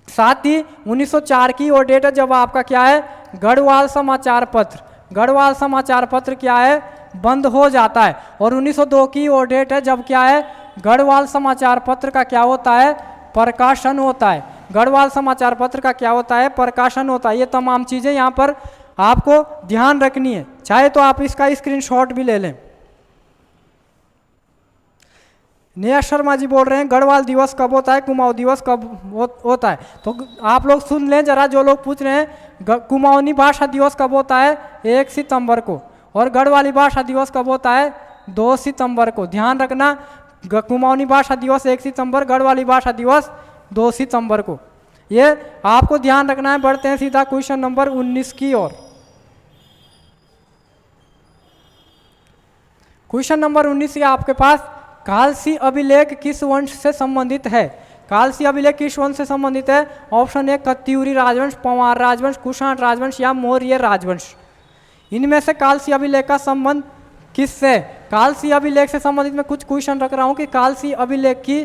साथ ही 1904 की वो डेट है जब आपका क्या है, गढ़वाल समाचार पत्र, गढ़वाल समाचार पत्र क्या है, बंद हो जाता है। और 1902 की वो डेट है जब क्या है, गढ़वाल समाचार पत्र का क्या होता है, प्रकाशन होता है। गढ़वाल समाचार पत्र का क्या होता है, प्रकाशन होता है। ये तमाम चीज़ें यहाँ पर आपको ध्यान रखनी है, चाहे तो आप इसका स्क्रीनशॉट भी ले लें। नेहा शर्मा जी बोल रहे हैं गढ़वाल दिवस कब होता है, कुमाऊं दिवस कब होता है। तो आप लोग सुन लें जरा, जो लोग पूछ रहे हैं कुमाऊनी भाषा दिवस कब होता है, 1 सितंबर को, और गढ़वाली भाषा दिवस कब होता है, 2 सितंबर को। ध्यान रखना, कुमाऊनी भाषा दिवस 1 सितंबर, गढ़वाली भाषा दिवस 2 सितंबर को, ये आपको ध्यान रखना है। बढ़ते हैं सीधा क्वेश्चन नंबर 19 की ओर। क्वेश्चन नंबर 19 ये आपके पास, कालसी अभिलेख किस वंश से संबंधित है। कालसी अभिलेख किस वंश से संबंधित है, ऑप्शन ए कत्यूरी राजवंश, पंवार राजवंश, कुषाण राजवंश या मौर्य राजवंश। इनमें से कालसी अभिलेख का संबंध किससे, कालसी अभिलेख से संबंधित मैं कुछ क्वेश्चन रख रहा हूं कि कालसी अभिलेख की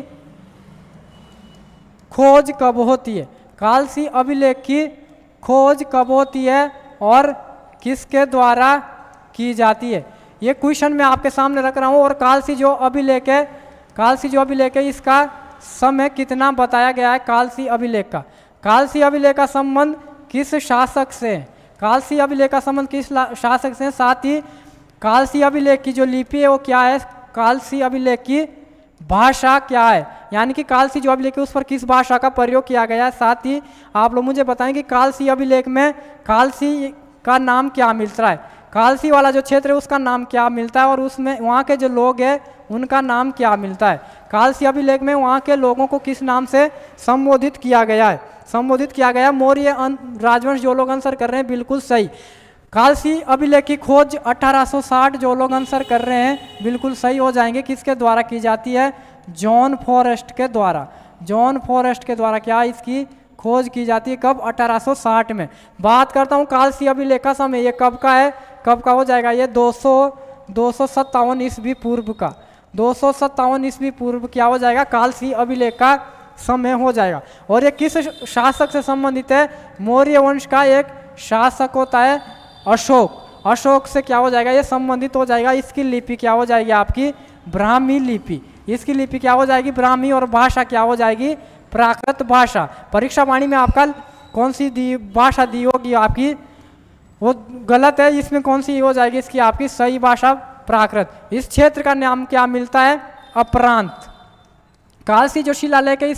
खोज कब होती है, कालसी अभिलेख की खोज कब होती है और किसके द्वारा की जाती है। ये क्वेश्चन मैं आपके सामने रख रहा हूँ। और कालसी जो अभिलेख है, कालसी जो अभिलेख है इसका समय कितना बताया गया है, कालसी अभिलेख का, कालसी अभिलेख का संबंध किस शासक से है, कालसी अभिलेख का संबंध किस शासक से है। साथ ही कालसी अभिलेख की जो लिपि है वो क्या है, कालसी अभिलेख की भाषा क्या है, यानी कि कालसी जो अभिलेख है उस पर किस भाषा का प्रयोग किया गया है। साथ ही आप लोग मुझे बताएं कि कालसी अभिलेख में कालसी का नाम क्या मिलता है, कालसी वाला जो क्षेत्र है उसका नाम क्या मिलता है, और उसमें वहाँ के जो लोग हैं उनका नाम क्या मिलता है। कालसी अभिलेख में वहाँ के लोगों को किस नाम से संबोधित किया गया है, संबोधित किया गया। मौर्य राजवंश जो लोग आंसर कर रहे हैं बिल्कुल सही। कालसी अभिलेख की खोज 1860 जो लोग आंसर कर रहे हैं बिल्कुल सही हो जाएंगे। किसके द्वारा की जाती है, जॉन फॉरेस्ट के द्वारा, जॉन फॉरेस्ट के द्वारा क्या इसकी खोज की जाती है, कब, 1860 में। बात करता हूँ कालसी अभिलेख का समय, ये कब का है, कब का हो जाएगा, ये 257 ईस्वी पूर्व का, 257 ईस्वी पूर्व क्या हो जाएगा, कालसी अभिलेख का समय हो जाएगा। और ये किस शासक से संबंधित है, मौर्य वंश का एक शासक होता है अशोक, अशोक से क्या हो जाएगा, ये संबंधित हो जाएगा। इसकी लिपि क्या हो जाएगी आपकी, ब्राह्मी लिपि, इसकी लिपि क्या हो जाएगी, ब्राह्मी, और भाषा क्या हो जाएगी, प्राकृत भाषा। परीक्षा वाणी में आपका कौन सी भाषा दी होगी आपकी, वो गलत है, इसमें कौन सी हो जाएगी इसकी आपकी सही भाषा, प्राकृत। इस क्षेत्र का नाम क्या मिलता है, अपरांत। कालसी जो शिलालेख है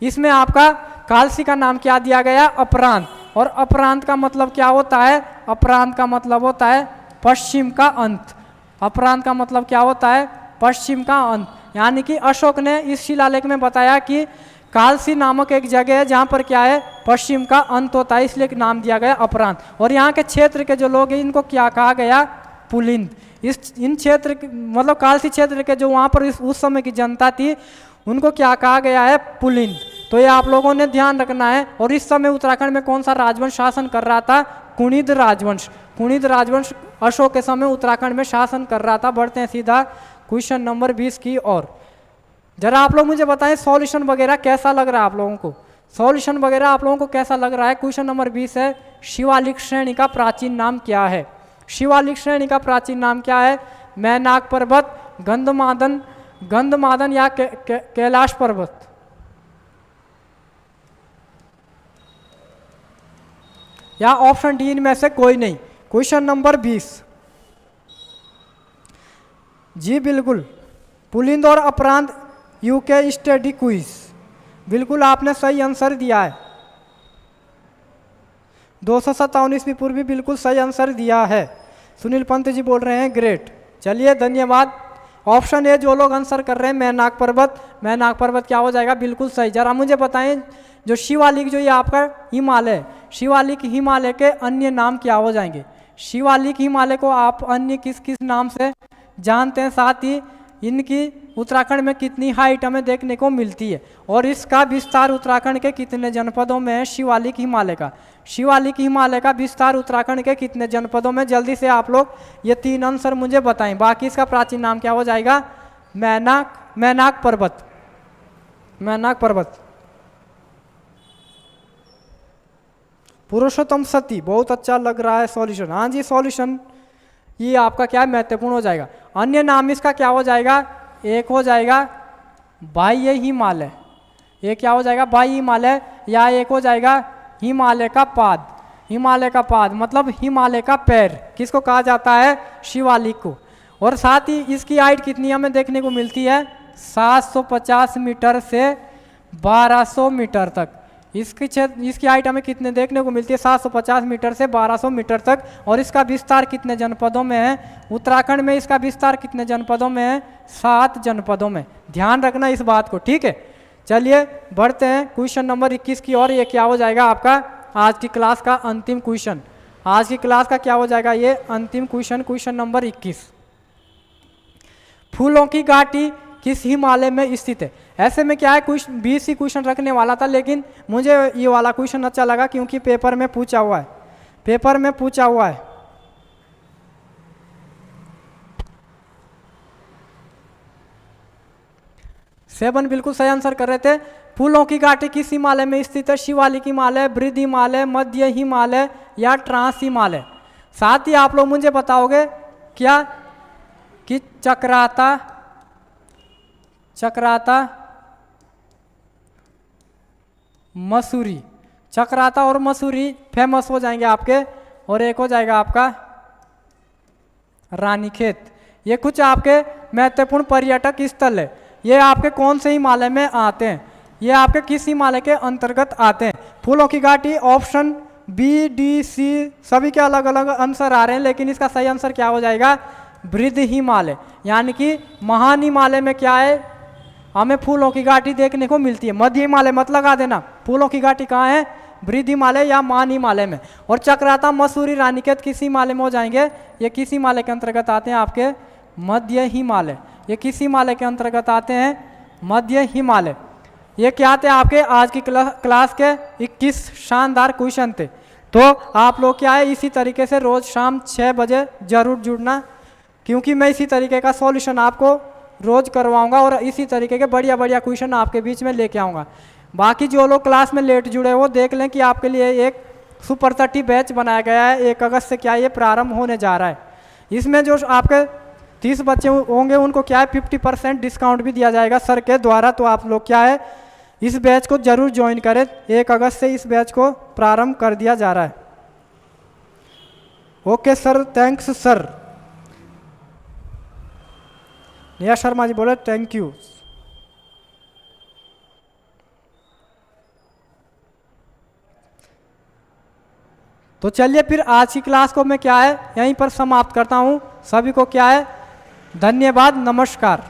इसमें आपका कालसी का नाम क्या दिया गया, अपरांत। और अपरांत का मतलब क्या होता है, अपरांत का मतलब होता है पश्चिम का अंत, अपरांत का मतलब क्या होता है, पश्चिम का अंत। यानी कि अशोक ने इस शिलालेख में बताया कि कालसी नामक एक जगह है जहाँ पर क्या है, पश्चिम का अंत होता है, इसलिए नाम दिया गया अपरांत। और यहाँ के क्षेत्र के जो लोग हैं इनको क्या कहा गया, पुलिंद। इन क्षेत्र मतलब कालसी क्षेत्र के जो वहाँ पर उस समय की जनता थी उनको क्या कहा गया है, पुलिंद। तो ये आप लोगों ने ध्यान रखना है। और इस समय उत्तराखंड में कौन सा राजवंश शासन कर रहा था, कुणिद राजवंश, कुणिद राजवंश अशोक के समय उत्तराखंड में शासन कर रहा था। बढ़ते हैं सीधा क्वेश्चन नंबर 20 की ओर। जरा आप लोग मुझे बताएं सॉल्यूशन वगैरह कैसा लग रहा है आप लोगों को, सॉल्यूशन वगैरह आप लोगों को कैसा लग रहा है। क्वेश्चन नंबर 20 है, शिवालिक श्रेणी का प्राचीन नाम क्या है, शिवालिक श्रेणी का प्राचीन नाम क्या है, मैनाक पर्वत, गंधमादन या कैलाश पर्वत। या ऑप्शन डी इनमें से कोई नहीं। Question number 20। जी बिल्कुल, पुलिंद और अपरांत यूके स्टडी क्विज, बिल्कुल आपने सही आंसर दिया है। 257 ईस्वी पूर्व भी बिल्कुल सही आंसर दिया है। सुनील पंत जी बोल रहे हैं ग्रेट। चलिए धन्यवाद। ऑप्शन ए जो लोग आंसर कर रहे हैं मैनाक पर्वत, मैनाक पर्वत क्या हो जाएगा, बिल्कुल सही। जरा मुझे बताएं जो शिवालिक जो ये आपका हिमालय, शिवालिक हिमालय के अन्य नाम क्या हो जाएंगे? शिवालिक हिमालय को आप अन्य किस किस नाम से जानते हैं? साथ ही इनकी उत्तराखंड में कितनी हाइट हमें देखने को मिलती है और इसका विस्तार उत्तराखंड के कितने जनपदों में है? शिवालिक हिमालय का, शिवालिक हिमालय का विस्तार उत्तराखंड के कितने जनपदों में? जल्दी से आप लोग ये 3 आंसर मुझे बताएं। बाकी इसका प्राचीन नाम क्या हो जाएगा? मैनाक, मैनाक पर्वत, मैनाक पर्वत। पुरुषोत्तम सती, बहुत अच्छा लग रहा है सॉल्यूशन। हाँ जी सॉल्यूशन ये आपका क्या है, महत्वपूर्ण हो जाएगा। अन्य नाम इसका क्या हो जाएगा? एक हो जाएगा बाह्य हिमालय, ये क्या हो जाएगा? बाह्य हिमालय, या एक हो जाएगा हिमालय का पाद, हिमालय का पाद मतलब हिमालय का पैर, किसको कहा जाता है? शिवालिक को। और साथ ही इसकी हाइट कितनी हमें देखने को मिलती है? 750 मीटर से 1200 मीटर तक। इसकी हाइट हमें कितने देखने को मिलती है? 750 मीटर से 1200 मीटर तक। और इसका विस्तार कितने जनपदों में है? उत्तराखंड में इसका विस्तार कितने जनपदों में है? 7 जनपदों में। ध्यान रखना इस बात को, ठीक है। चलिए बढ़ते हैं क्वेश्चन नंबर 21 की ओर। ये क्या हो जाएगा आपका आज की क्लास का अंतिम क्वेश्चन? आज की क्लास का क्या हो जाएगा? ये अंतिम क्वेश्चन, क्वेश्चन नंबर 21। फूलों की घाटी किस हिमालय में स्थित है? ऐसे में क्या है, कुछ 20 ही क्वेश्चन रखने वाला था, लेकिन मुझे ये वाला क्वेश्चन अच्छा लगा क्योंकि पेपर में पूछा हुआ है, पेपर में पूछा हुआ है। सेवन बिल्कुल सही आंसर कर रहे थे। फूलों की घाटी किस हिमालय में स्थित है? शिवालिक हिमालय, बृहद हिमालय, मध्य हिमालय या ट्रांस हिमालय? साथ ही आप लोग मुझे बताओगे क्या कि चक्राता, चक्राता, मसूरी, चक्राता और मसूरी फेमस हो जाएंगे आपके। और एक हो जाएगा आपका रानीखेत। ये कुछ आपके महत्वपूर्ण पर्यटक स्थल है। ये आपके कौन से हिमालय में आते हैं? ये आपके किस हिमालय के अंतर्गत आते हैं? फूलों की घाटी ऑप्शन बी, डी, सी सभी के अलग अलग आंसर आ रहे हैं, लेकिन इसका सही आंसर क्या हो जाएगा? बृहद हिमालय, यानी कि महान हिमालय में क्या है, हमें फूलों की घाटी देखने को मिलती है। मध्य हिमालय मत लगा देना, फूलों की घाटी कहाँ है? बृहद हिमालय या महान हिमालय में। और चक्राता, मसूरी, रानीखेत किस हिमालय में हो जाएंगे? ये किस हिमालय के अंतर्गत आते हैं? आपके मध्य हिमालय। ये किस हिमालय के अंतर्गत आते हैं? मध्य हिमालय। ये क्या थे आपके आज की क्लास के 21 शानदार क्वेश्चन थे। तो आप लोग क्या है, इसी तरीके से रोज शाम 6 बजे जरूर जुड़ना, क्योंकि मैं इसी तरीके का सॉल्यूशन आपको रोज करवाऊंगा और इसी तरीके के बढ़िया बढ़िया क्वेश्चन आपके बीच में लेके आऊँगा। बाकी जो लोग क्लास में लेट जुड़े वो देख लें कि आपके लिए एक सुपर 30 बैच बनाया गया है। 1 अगस्त से क्या ये प्रारंभ होने जा रहा है। इसमें जो आपके 30 बच्चे होंगे उनको क्या है 50% डिस्काउंट भी दिया जाएगा सर के द्वारा। तो आप लोग क्या है इस बैच को जरूर ज्वाइन करें। 1 अगस्त से इस बैच को प्रारंभ कर दिया जा रहा है। Okay sir, thanks sir. Neha Sharma ji बोले थैंक यू। तो चलिए फिर आज की क्लास को मैं क्या है यहीं पर समाप्त करता हूं। सभी को क्या है धन्यवाद, नमस्कार।